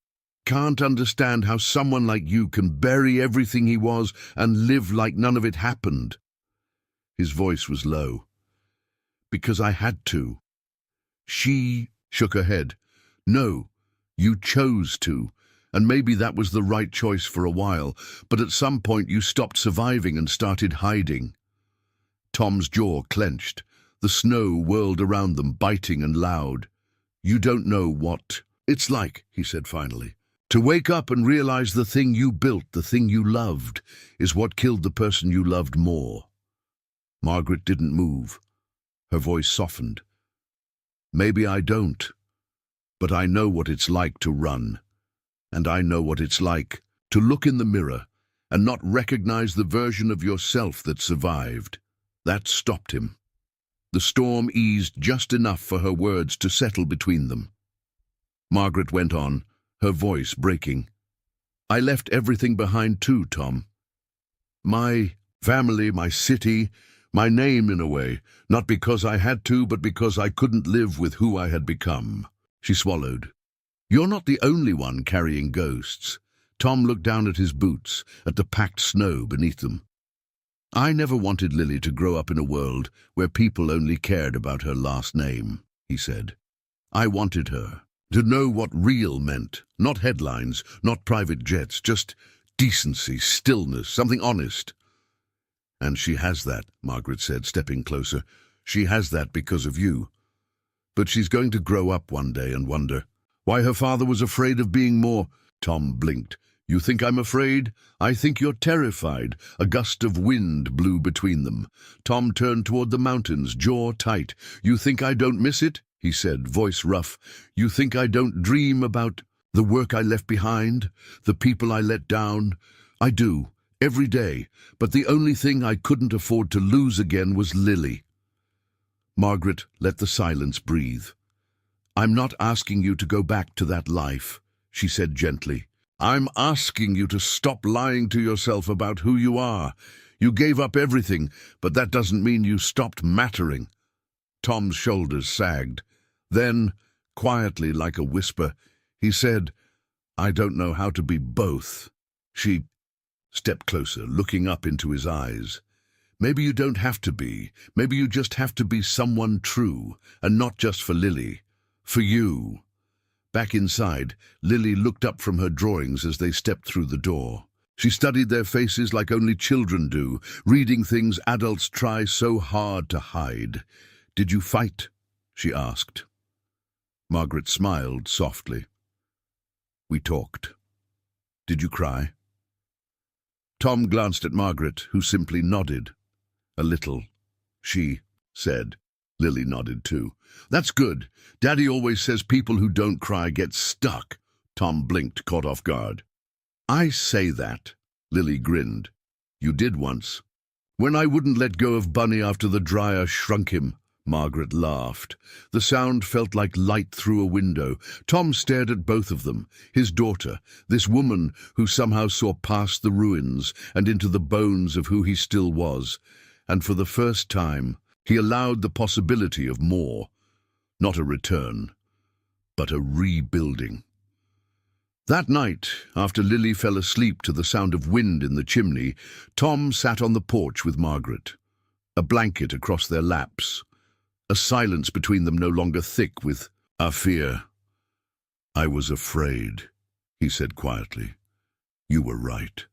can't understand how someone like you can bury everything he was and live like none of it happened." His voice was low. "Because I had to." She shook her head. "No, you chose to, and maybe that was the right choice for a while, but at some point you stopped surviving and started hiding." Tom's jaw clenched. The snow whirled around them, biting and loud. "You don't know what it's like," he said finally. "To wake up and realize the thing you built, the thing you loved, is what killed the person you loved more." Margaret didn't move. Her voice softened. "Maybe I don't, but I know what it's like to run, and I know what it's like to look in the mirror and not recognize the version of yourself that survived." That stopped him. The storm eased just enough for her words to settle between them. Margaret went on, her voice breaking. "I left everything behind too, Tom. My family, my city, my name in a way, not because I had to, but because I couldn't live with who I had become." She swallowed. "You're not the only one carrying ghosts." Tom looked down at his boots, at the packed snow beneath them. "I never wanted Lily to grow up in a world where people only cared about her last name," he said. "I wanted her to know what real meant, not headlines, not private jets, just decency, stillness, something honest." "And she has that," Margaret said, stepping closer. "She has that because of you. But she's going to grow up one day and wonder why her father was afraid of being more." Tom blinked. "You think I'm afraid? I think you're terrified." A gust of wind blew between them. Tom turned toward the mountains, jaw tight. "You think I don't miss it?" he said, voice rough. "You think I don't dream about the work I left behind, the people I let down? I do, every day, but the only thing I couldn't afford to lose again was Lily." Margaret let the silence breathe. "I'm not asking you to go back to that life," she said gently. "I'm asking you to stop lying to yourself about who you are. You gave up everything, but that doesn't mean you stopped mattering." Tom's shoulders sagged. Then, quietly like a whisper, he said, "I don't know how to be both." She stepped closer, looking up into his eyes. "Maybe you don't have to be. Maybe you just have to be someone true, and not just for Lily. For you." Back inside, Lily looked up from her drawings as they stepped through the door. She studied their faces like only children do, reading things adults try so hard to hide. "Did you fight?" she asked. Margaret smiled softly. "We talked." "Did you cry?" Tom glanced at Margaret, who simply nodded. A little. She said. Lily nodded too. That's good. Daddy always says people who don't cry get stuck. Tom blinked, caught off guard. I say that. Lily grinned. You did once. When I wouldn't let go of Bunny after the dryer shrunk him. Margaret laughed. The sound felt like light through a window. Tom stared at both of them. His daughter, this woman who somehow saw past the ruins and into the bones of who he still was. And for the first time, he allowed the possibility of more. Not a return, but a rebuilding. That night, after Lily fell asleep to the sound of wind in the chimney, Tom sat on the porch with Margaret, a blanket across their laps, a silence between them no longer thick with a fear. I was afraid, he said quietly. You were right.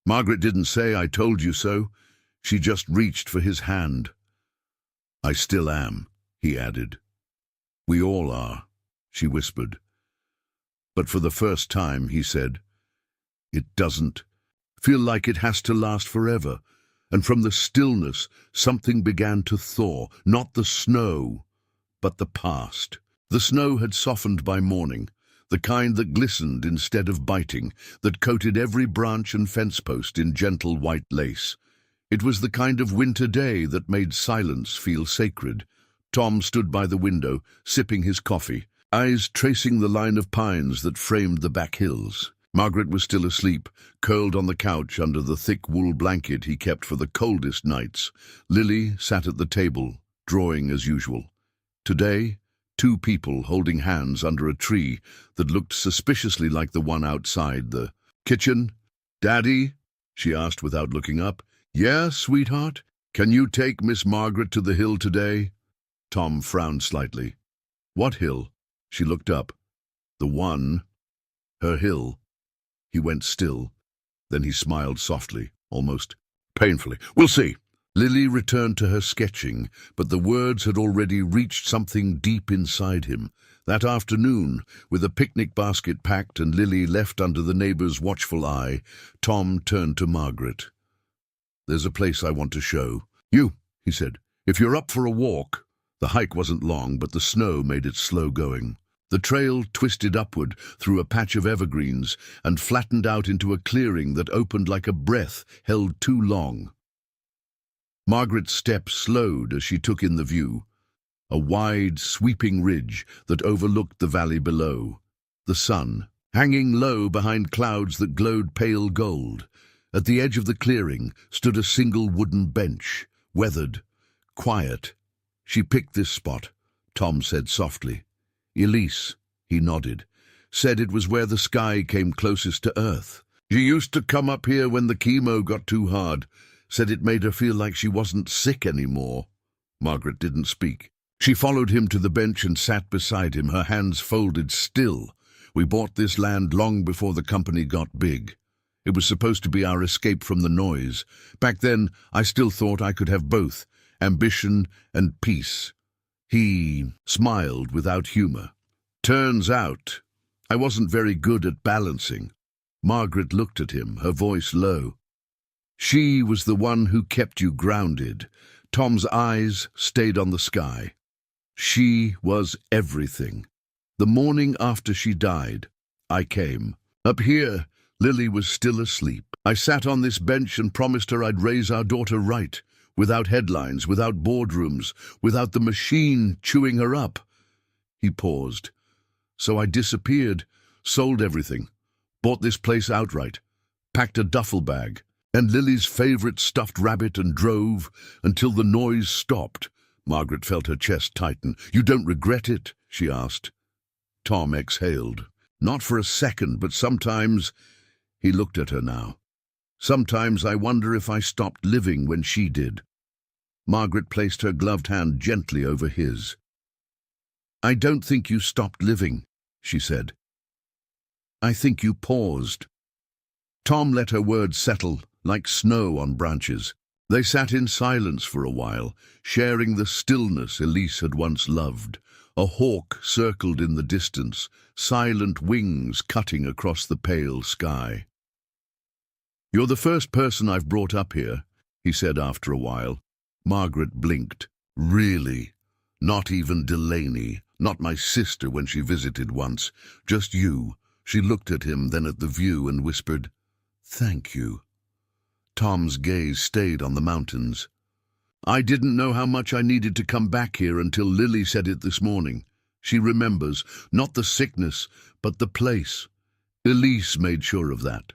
Margaret didn't say, I told you so. She just reached for his hand. I still am, he added. We all are, she whispered. But for the first time, he said, it doesn't feel like it has to last forever. And from the stillness, something began to thaw, not the snow, but the past. The snow had softened by morning, the kind that glistened instead of biting, that coated every branch and fence post in gentle white lace. It was the kind of winter day that made silence feel sacred. Tom stood by the window, sipping his coffee, eyes tracing the line of pines that framed the back hills. Margaret was still asleep, curled on the couch under the thick wool blanket he kept for the coldest nights. Lily sat at the table, drawing as usual. Today, two people holding hands under a tree that looked suspiciously like the one outside the kitchen. Daddy? She asked without looking up. Yeah, sweetheart? Can you take Miss Margaret to the hill today? Tom frowned slightly. What hill? She looked up. The one. Her hill. He went still. Then he smiled softly, almost painfully. We'll see. Lily returned to her sketching, but the words had already reached something deep inside him. That afternoon, with a picnic basket packed and Lily left under the neighbor's watchful eye, Tom turned to Margaret. There's a place I want to show. You, he said, if you're up for a walk. The hike wasn't long, but the snow made it slow going. The trail twisted upward through a patch of evergreens and flattened out into a clearing that opened like a breath held too long. Margaret's step slowed as she took in the view, a wide, sweeping ridge that overlooked the valley below. The sun, hanging low behind clouds that glowed pale gold. At the edge of the clearing stood a single wooden bench, weathered, quiet. She picked this spot, Tom said softly. Elise, he nodded, said it was where the sky came closest to Earth. She used to come up here when the chemo got too hard, said it made her feel like she wasn't sick anymore. Margaret didn't speak. She followed him to the bench and sat beside him, her hands folded still. We bought this land long before the company got big. It was supposed to be our escape from the noise. Back then, I still thought I could have both, ambition and peace. He smiled without humor. Turns out, I wasn't very good at balancing. Margaret looked at him, her voice low. She was the one who kept you grounded. Tom's eyes stayed on the sky. She was everything. The morning after she died, I came. Up here, Lily was still asleep. I sat on this bench and promised her I'd raise our daughter right. Without headlines, without boardrooms, without the machine chewing her up. He paused. So I disappeared, sold everything, bought this place outright, packed a duffel bag, and Lily's favorite stuffed rabbit and drove until the noise stopped. Margaret felt her chest tighten. You don't regret it? She asked. Tom exhaled. Not for a second, but sometimes... He looked at her now. Sometimes I wonder if I stopped living when she did. Margaret placed her gloved hand gently over his. I don't think you stopped living, she said. I think you paused. Tom let her words settle like snow on branches. They sat in silence for a while, sharing the stillness Elise had once loved. A hawk circled in the distance, silent wings cutting across the pale sky. You're the first person I've brought up here, he said after a while. Margaret blinked. Really? Not even Delaney, not my sister when she visited once, just you. She looked at him, then at the view, and whispered, "Thank you." Tom's gaze stayed on the mountains. "I didn't know how much I needed to come back here until Lily said it this morning. She remembers, not the sickness, but the place. Elise made sure of that."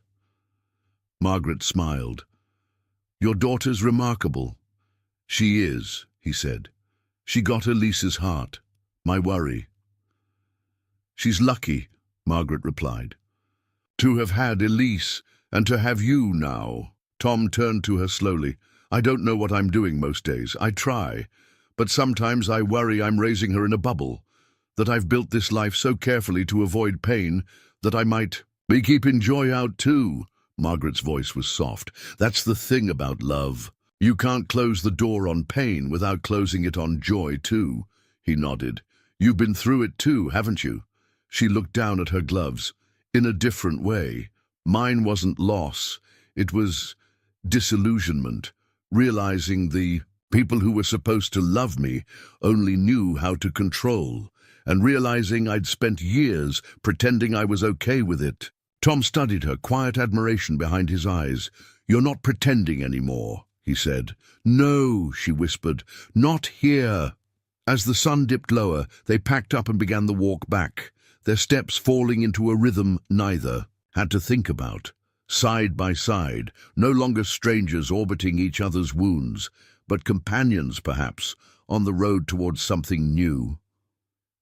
Margaret smiled. "Your daughter's remarkable." "She is," he said. "She got Elise's heart. My worry." "She's lucky," Margaret replied, "to have had Elise and to have you now." Tom turned to her slowly. "I don't know what I'm doing most days. I try. But sometimes I worry I'm raising her in a bubble, that I've built this life so carefully to avoid pain that I might be keeping joy out too." Margaret's voice was soft. "That's the thing about love. You can't close the door on pain without closing it on joy too." He nodded. "You've been through it too, haven't you?" She looked down at her gloves. "In a different way. Mine wasn't loss. It was disillusionment, realizing the people who were supposed to love me only knew how to control, and realizing I'd spent years pretending I was okay with it." Tom studied her, quiet admiration behind his eyes. "You're not pretending anymore," he said. "No," she whispered, "not here." As the sun dipped lower, they packed up and began the walk back, their steps falling into a rhythm neither had to think about. Side by side, no longer strangers orbiting each other's wounds, but companions, perhaps, on the road towards something new.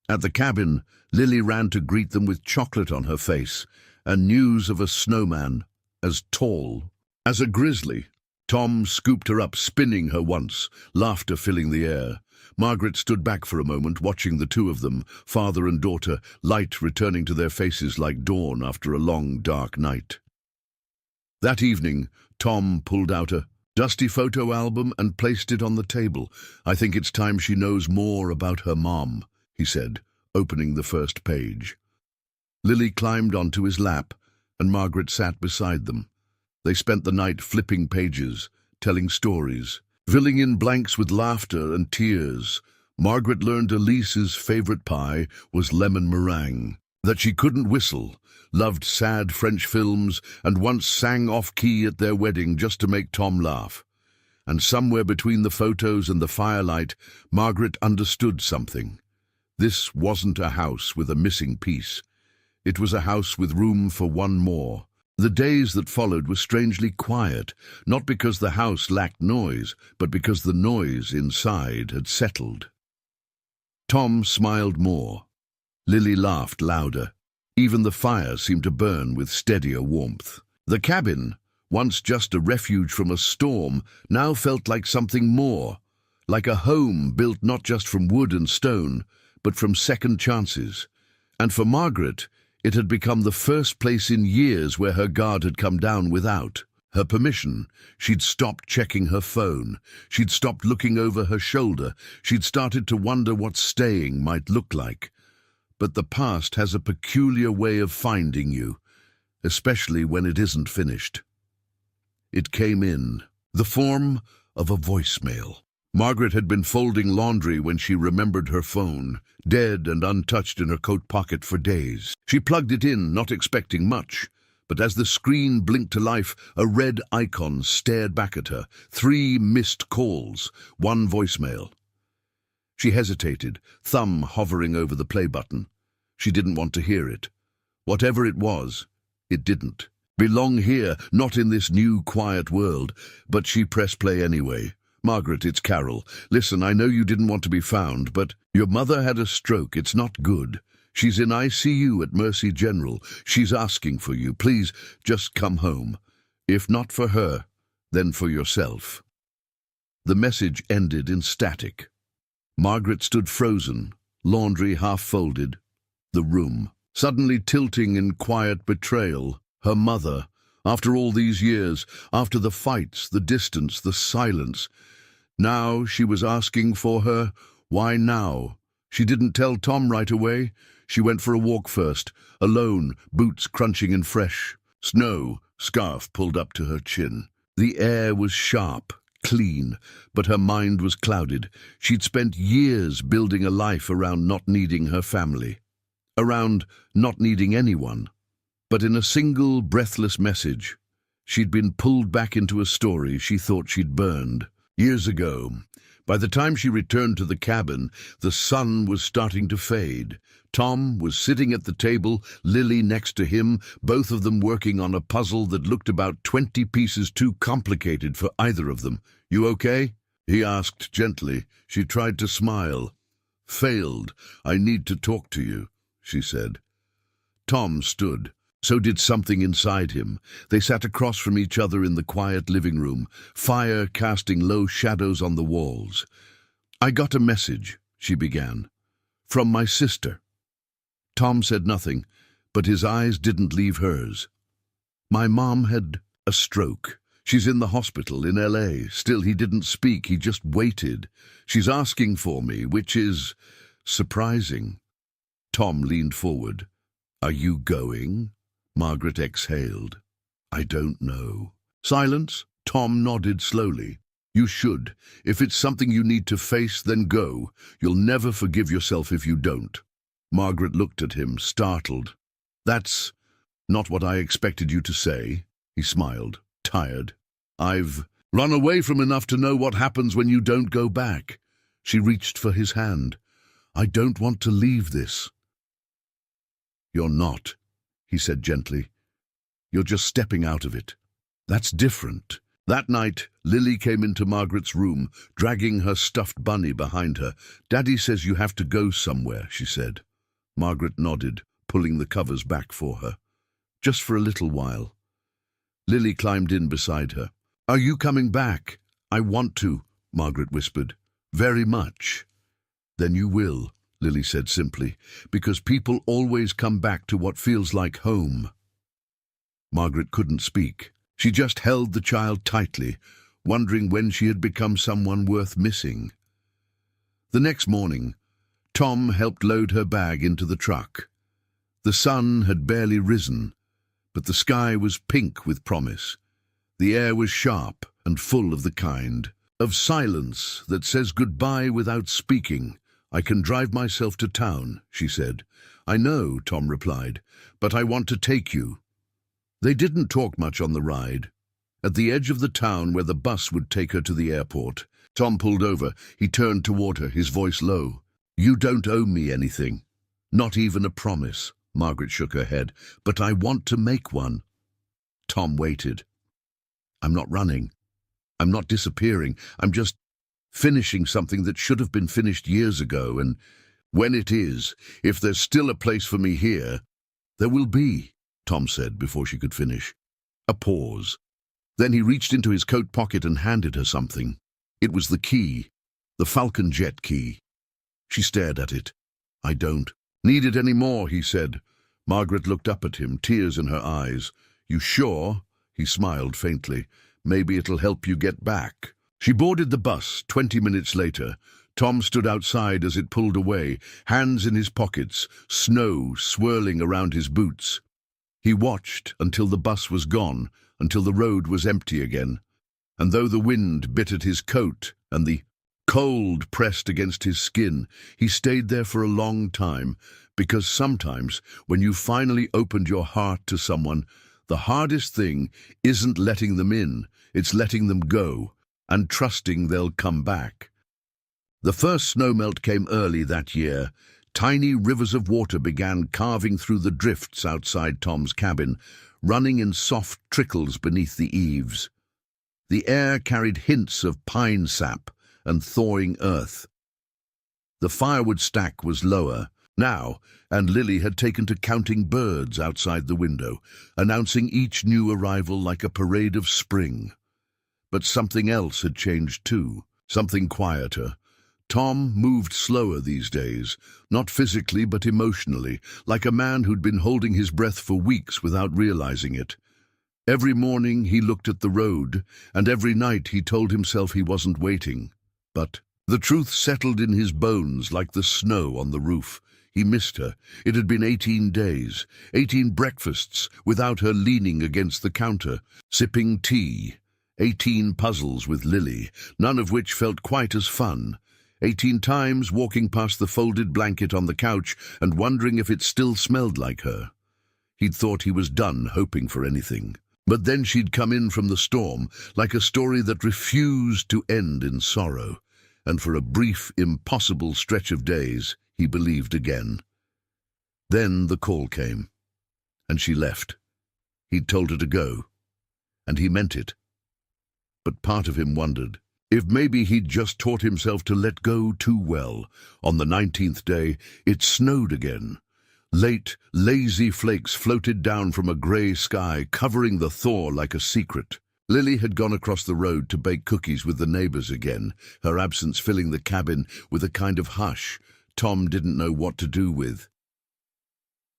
At the cabin, Lily ran to greet them with chocolate on her face, and news of a snowman as tall as a grizzly. Tom scooped her up, spinning her once, laughter filling the air. Margaret stood back for a moment, watching the two of them, father and daughter, light returning to their faces like dawn after a long, dark night. That evening, Tom pulled out a dusty photo album and placed it on the table. "I think it's time she knows more about her mom," he said, opening the first page. Lily climbed onto his lap, and Margaret sat beside them. They spent the night flipping pages, telling stories, filling in blanks with laughter and tears. Margaret learned Elise's favorite pie was lemon meringue, that she couldn't whistle, loved sad French films, and once sang off-key at their wedding just to make Tom laugh. And somewhere between the photos and the firelight, Margaret understood something. This wasn't a house with a missing piece. It was a house with room for one more. The days that followed were strangely quiet, not because the house lacked noise, but because the noise inside had settled. Tom smiled more. Lily laughed louder. Even the fire seemed to burn with steadier warmth. The cabin, once just a refuge from a storm, now felt like something more, like a home built not just from wood and stone, but from second chances. And for Margaret, it had become the first place in years where her guard had come down without her permission. She'd stopped checking her phone. She'd stopped looking over her shoulder. She'd started to wonder what staying might look like. But the past has a peculiar way of finding you, especially when it isn't finished. It came in the form of a voicemail. Margaret had been folding laundry when she remembered her phone, dead and untouched in her coat pocket for days. She plugged it in, not expecting much, but as the screen blinked to life, a red icon stared back at her. 3 missed calls, 1 voicemail. She hesitated, thumb hovering over the play button. She didn't want to hear it. Whatever it was, it didn't belong here, not in this new, quiet world. But she pressed play anyway. "Margaret, it's Carol. Listen, I know you didn't want to be found, but your mother had a stroke. It's not good. She's in ICU at Mercy General. She's asking for you. Please, just come home. If not for her, then for yourself." The message ended in static. Margaret stood frozen, laundry half-folded, the room suddenly tilting in quiet betrayal. Her mother, after all these years, after the fights, the distance, the silence. Now she was asking for her. Why now? She didn't tell Tom right away. She went for a walk first, alone, boots crunching in fresh snow, scarf pulled up to her chin. The air was sharp, clean, but her mind was clouded. She'd spent years building a life around not needing her family, around not needing anyone. But in a single, breathless message, she'd been pulled back into a story she thought she'd burned. Years ago, by the time she returned to the cabin, the sun was starting to fade. Tom was sitting at the table, Lily next to him, both of them working on a puzzle that looked about 20 pieces too complicated for either of them. "You okay?" he asked gently. She tried to smile. "Failed. I need to talk to you," she said. Tom stood. So did something inside him. They sat across from each other in the quiet living room, fire casting low shadows on the walls. "I got a message," she began, "from my sister." Tom said nothing, but his eyes didn't leave hers. "My mom had a stroke. She's in the hospital in LA. Still, he didn't speak, he just waited. She's asking for me, which is surprising." Tom leaned forward. "Are you going?" Margaret exhaled. "I don't know." Silence. Tom nodded slowly. "You should. If it's something you need to face, then go. You'll never forgive yourself if you don't." Margaret looked at him, startled. "That's not what I expected you to say." He smiled, tired. "I've run away from enough to know what happens when you don't go back." She reached for his hand. "I don't want to leave this." "You're not," he said gently. "You're just stepping out of it. That's different." That night, Lily came into Margaret's room, dragging her stuffed bunny behind her. "Daddy says you have to go somewhere," she said. Margaret nodded, pulling the covers back for her. "Just for a little while." Lily climbed in beside her. "Are you coming back?" "I want to," Margaret whispered. "Very much." "Then you will," Lily said simply, "because people always come back to what feels like home." Margaret couldn't speak. She just held the child tightly, wondering when she had become someone worth missing. The next morning, Tom helped load her bag into the truck. The sun had barely risen, but the sky was pink with promise. The air was sharp and full of the kind of silence that says goodbye without speaking. "I can drive myself to town," she said. "I know," Tom replied, "but I want to take you." They didn't talk much on the ride. At the edge of the town where the bus would take her to the airport, Tom pulled over. He turned toward her, his voice low. "You don't owe me anything. Not even a promise." Margaret shook her head. "But I want to make one." Tom waited. "I'm not running. I'm not disappearing. I'm just finishing something that should have been finished years ago, and when it is, if there's still a place for me here, there will be," Tom said before she could finish. A pause. Then he reached into his coat pocket and handed her something. It was the key, the Falcon Jet key. She stared at it. "I don't need it anymore," he said. Margaret looked up at him, tears in her eyes. "You sure?" He smiled faintly. "Maybe it'll help you get back." She boarded the bus 20 minutes later. Tom stood outside as it pulled away, hands in his pockets, snow swirling around his boots. He watched until the bus was gone, until the road was empty again. And though the wind bit at his coat and the cold pressed against his skin, he stayed there for a long time, because sometimes, when you finally opened your heart to someone, the hardest thing isn't letting them in, it's letting them go, and trusting they'll come back. The first snowmelt came early that year. Tiny rivers of water began carving through the drifts outside Tom's cabin, running in soft trickles beneath the eaves. The air carried hints of pine sap and thawing earth. The firewood stack was lower now, and Lily had taken to counting birds outside the window, announcing each new arrival like a parade of spring. But something else had changed too, something quieter. Tom moved slower these days, not physically but emotionally, like a man who'd been holding his breath for weeks without realizing it. Every morning he looked at the road, and every night he told himself he wasn't waiting. But the truth settled in his bones like the snow on the roof. He missed her. It had been 18 days, 18 breakfasts without her leaning against the counter, sipping tea. 18 puzzles with Lily, none of which felt quite as fun. 18 times walking past the folded blanket on the couch and wondering if it still smelled like her. He'd thought he was done hoping for anything. But then she'd come in from the storm, like a story that refused to end in sorrow, and for a brief, impossible stretch of days, he believed again. Then the call came, and she left. He'd told her to go, and he meant it. But part of him wondered if maybe he'd just taught himself to let go too well. On the 19th day, it snowed again. Late, lazy flakes floated down from a grey sky, covering the thaw like a secret. Lily had gone across the road to bake cookies with the neighbours again, her absence filling the cabin with a kind of hush Tom didn't know what to do with.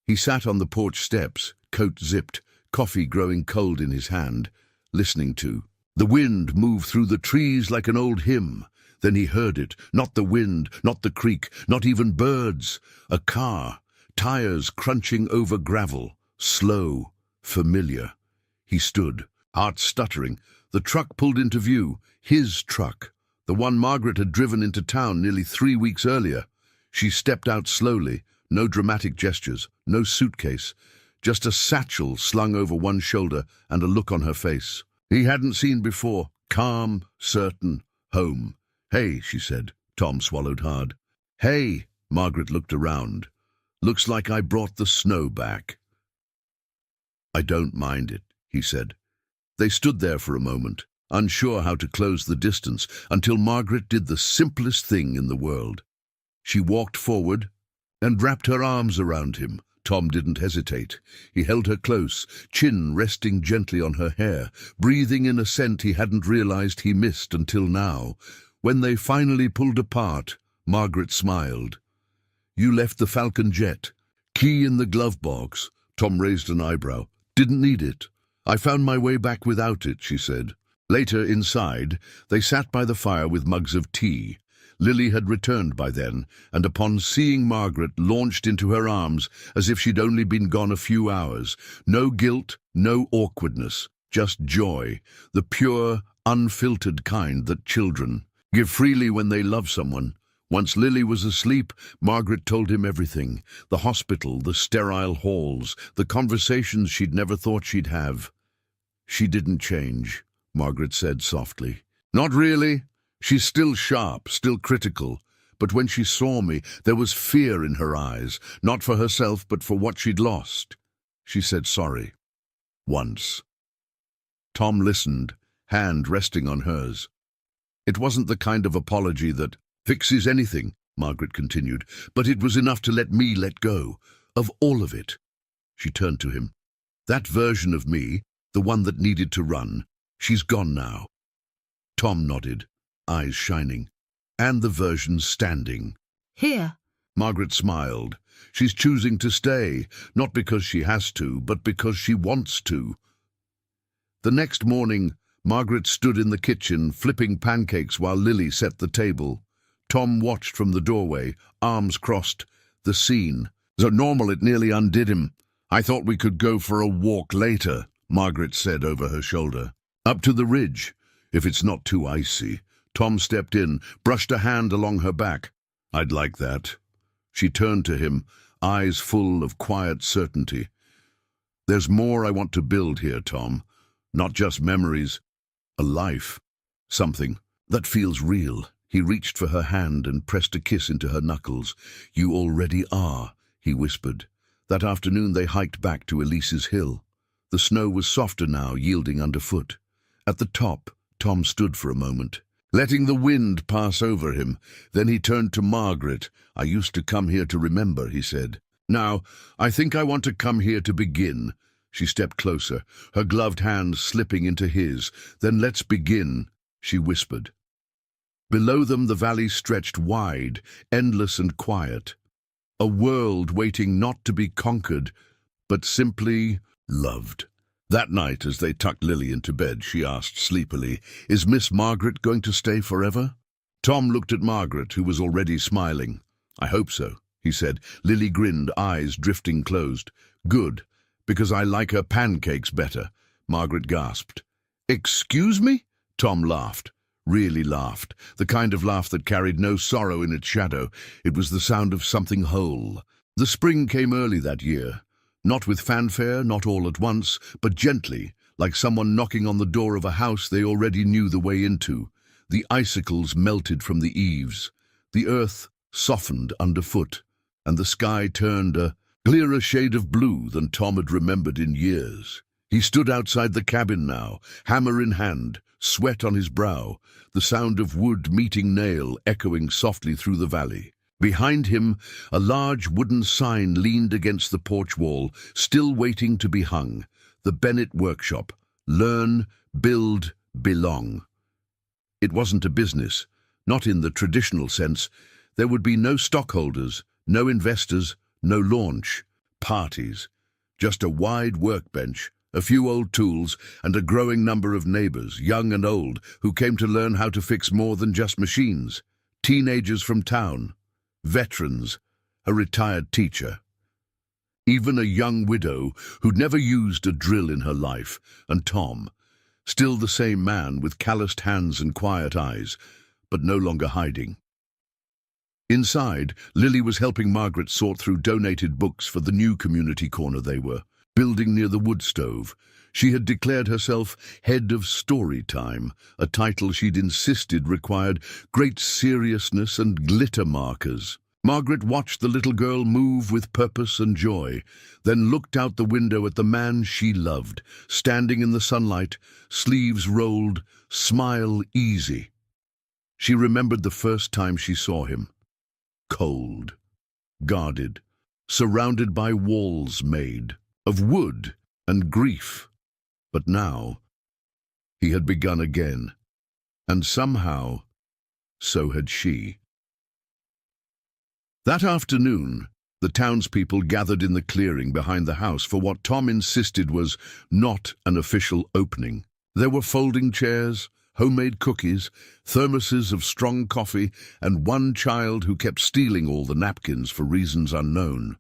He sat on the porch steps, coat zipped, coffee growing cold in his hand, listening to the wind move through the trees like an old hymn. Then he heard it, not the wind, not the creek, not even birds. A car. Tires crunching over gravel, slow, familiar. He stood, heart stuttering. The truck pulled into view, his truck, the one Margaret had driven into town nearly 3 weeks earlier. She stepped out slowly, no dramatic gestures, no suitcase, just a satchel slung over one shoulder and a look on her face he hadn't seen before, calm, certain, home. "Hey," she said. Tom swallowed hard. "Hey," Margaret looked around. "Looks like I brought the snow back." "I don't mind it," he said. They stood there for a moment, unsure how to close the distance, until Margaret did the simplest thing in the world. She walked forward and wrapped her arms around him. Tom didn't hesitate. He held her close, chin resting gently on her hair, breathing in a scent he hadn't realized he missed until now. When they finally pulled apart, Margaret smiled. "You left the Falcon jet. Key in the glove box." Tom raised an eyebrow. "Didn't need it. I found my way back without it," she said. Later, inside, they sat by the fire with mugs of tea. Lily had returned by then, and upon seeing Margaret, launched into her arms as if she'd only been gone a few hours. No guilt, no awkwardness, just joy, the pure, unfiltered kind that children give freely when they love someone. Once Lily was asleep, Margaret told him everything. The hospital, the sterile halls, the conversations she'd never thought she'd have. "She didn't change," Margaret said softly. "Not really. She's still sharp, still critical. But when she saw me, there was fear in her eyes, not for herself, but for what she'd lost. She said sorry. Once." Tom listened, hand resting on hers. "It wasn't the kind of apology that fixes anything," Margaret continued, "but it was enough to let me let go of all of it." She turned to him. "That version of me, the one that needed to run, she's gone now." Tom nodded, eyes shining. "And the version standing." "Here." Margaret smiled. "She's choosing to stay, not because she has to, but because she wants to." The next morning, Margaret stood in the kitchen, flipping pancakes while Lily set the table. Tom watched from the doorway, arms crossed. The scene. So normal it nearly undid him. "I thought we could go for a walk later," Margaret said over her shoulder. "Up to the ridge, if it's not too icy." Tom stepped in, brushed a hand along her back. "I'd like that." She turned to him, eyes full of quiet certainty. "There's more I want to build here, Tom. Not just memories. A life. Something that feels real." He reached for her hand and pressed a kiss into her knuckles. "You already are," he whispered. That afternoon they hiked back to Elise's hill. The snow was softer now, yielding underfoot. At the top, Tom stood for a moment, letting the wind pass over him. Then he turned to Margaret. "I used to come here to remember," he said. "Now, I think I want to come here to begin." She stepped closer, her gloved hand slipping into his. "Then let's begin," she whispered. Below them the valley stretched wide, endless and quiet. A world waiting not to be conquered, but simply loved. That night, as they tucked Lily into bed, she asked sleepily, "Is Miss Margaret going to stay forever?" Tom looked at Margaret, who was already smiling. "I hope so," he said. Lily grinned, eyes drifting closed. "Good, because I like her pancakes better," Margaret gasped. "Excuse me?" Tom laughed. Really laughed. The kind of laugh that carried no sorrow in its shadow. It was the sound of something whole. The spring came early that year. Not with fanfare, not all at once, but gently, like someone knocking on the door of a house they already knew the way into. The icicles melted from the eaves. The earth softened underfoot, and the sky turned a clearer shade of blue than Tom had remembered in years. He stood outside the cabin now, hammer in hand, sweat on his brow, the sound of wood meeting nail echoing softly through the valley. Behind him, a large wooden sign leaned against the porch wall, still waiting to be hung. The Bennett Workshop. Learn, build, belong. It wasn't a business, not in the traditional sense. There would be no stockholders, no investors, no launch, parties. Just a wide workbench, a few old tools, and a growing number of neighbors, young and old, who came to learn how to fix more than just machines. Teenagers from town, veterans, a retired teacher. Even a young widow who'd never used a drill in her life, and Tom, still the same man with calloused hands and quiet eyes, but no longer hiding. Inside, Lily was helping Margaret sort through donated books for the new community corner they were building near the wood stove. She had declared herself head of story time, a title she'd insisted required great seriousness and glitter markers. Margaret watched the little girl move with purpose and joy, then looked out the window at the man she loved, standing in the sunlight, sleeves rolled, smile easy. She remembered the first time she saw him. Cold, guarded, surrounded by walls made of wood and grief. But now, he had begun again, and somehow, so had she. That afternoon, the townspeople gathered in the clearing behind the house for what Tom insisted was not an official opening. There were folding chairs, homemade cookies, thermoses of strong coffee, and one child who kept stealing all the napkins for reasons unknown.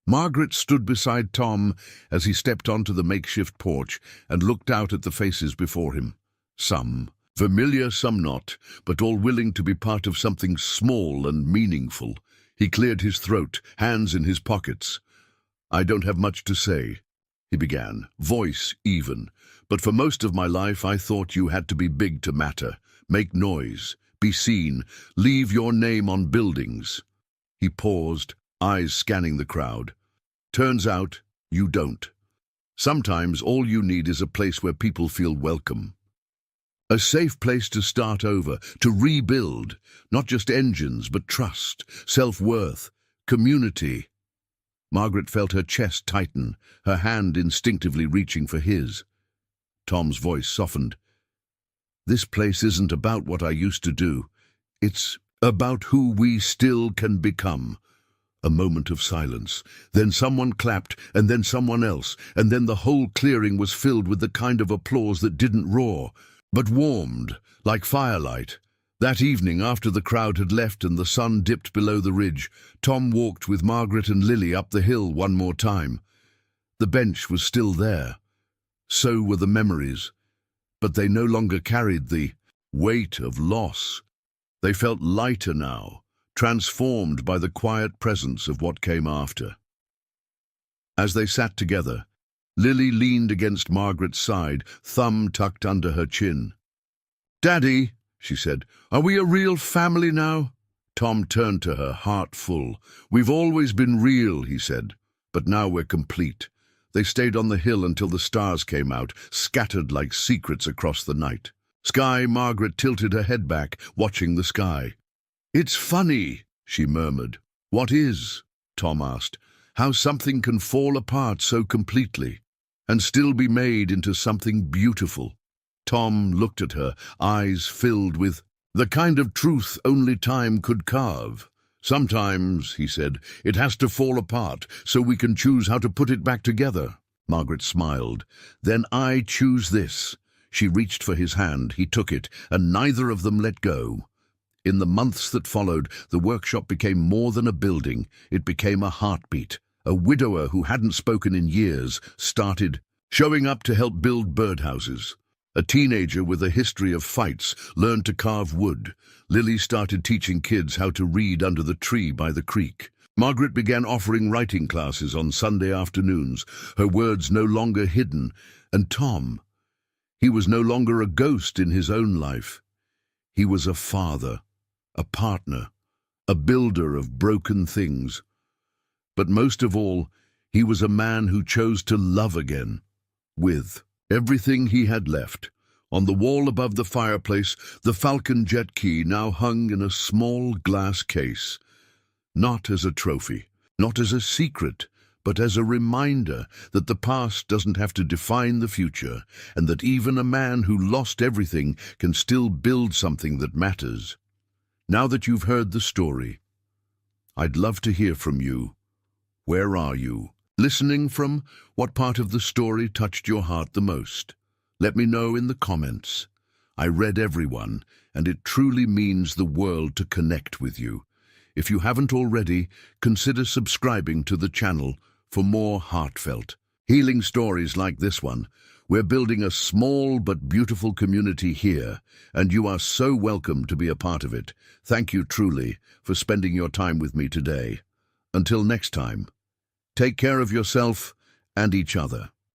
Margaret stood beside Tom as he stepped onto the makeshift porch and looked out at the faces before him. Some familiar, some not, but all willing to be part of something small and meaningful. He cleared his throat, hands in his pockets. "I don't have much to say," he began, voice even. "But for most of my life I thought you had to be big to matter, make noise, be seen, leave your name on buildings." He paused, eyes scanning the crowd. "Turns out, you don't. Sometimes all you need is a place where people feel welcome. A safe place to start over, to rebuild, not just engines, but trust, self-worth, community." Margaret felt her chest tighten, her hand instinctively reaching for his. Tom's voice softened. "This place isn't about what I used to do. It's about who we still can become." A moment of silence. Then someone clapped, and then someone else, and then the whole clearing was filled with the kind of applause that didn't roar, but warmed, like firelight. That evening, after the crowd had left and the sun dipped below the ridge, Tom walked with Margaret and Lily up the hill one more time. The bench was still there. So were the memories, but they no longer carried the weight of loss. They felt lighter now, transformed by the quiet presence of what came after. As they sat together, Lily leaned against Margaret's side, thumb tucked under her chin. "Daddy," she said, "are we a real family now?" Tom turned to her, heart full. "We've always been real," he said, "but now we're complete." They stayed on the hill until the stars came out, scattered like secrets across the night. Margaret tilted her head back, watching the sky. "It's funny," she murmured. "What is?" Tom asked. "How something can fall apart so completely, and still be made into something beautiful." Tom looked at her, eyes filled with the kind of truth only time could carve. "Sometimes," he said, "it has to fall apart so we can choose how to put it back together." Margaret smiled. "Then I choose this." She reached for his hand, he took it, and neither of them let go. In the months that followed, the workshop became more than a building. It became a heartbeat. A widower who hadn't spoken in years started showing up to help build birdhouses. A teenager with a history of fights learned to carve wood. Lily started teaching kids how to read under the tree by the creek. Margaret began offering writing classes on Sunday afternoons, her words no longer hidden. And Tom, he was no longer a ghost in his own life. He was a father, a partner, a builder of broken things. But most of all, he was a man who chose to love again, with everything he had left. On the wall above the fireplace, the Falcon jet key now hung in a small glass case. Not as a trophy, not as a secret, but as a reminder that the past doesn't have to define the future, and that even a man who lost everything can still build something that matters. Now that you've heard the story, I'd love to hear from you. Where are you? Listening from? What part of the story touched your heart the most? Let me know in the comments. I read everyone, and it truly means the world to connect with you. If you haven't already, consider subscribing to the channel for more heartfelt, healing stories like this one. We're building a small but beautiful community here, and you are so welcome to be a part of it. Thank you truly for spending your time with me today. Until next time, take care of yourself and each other.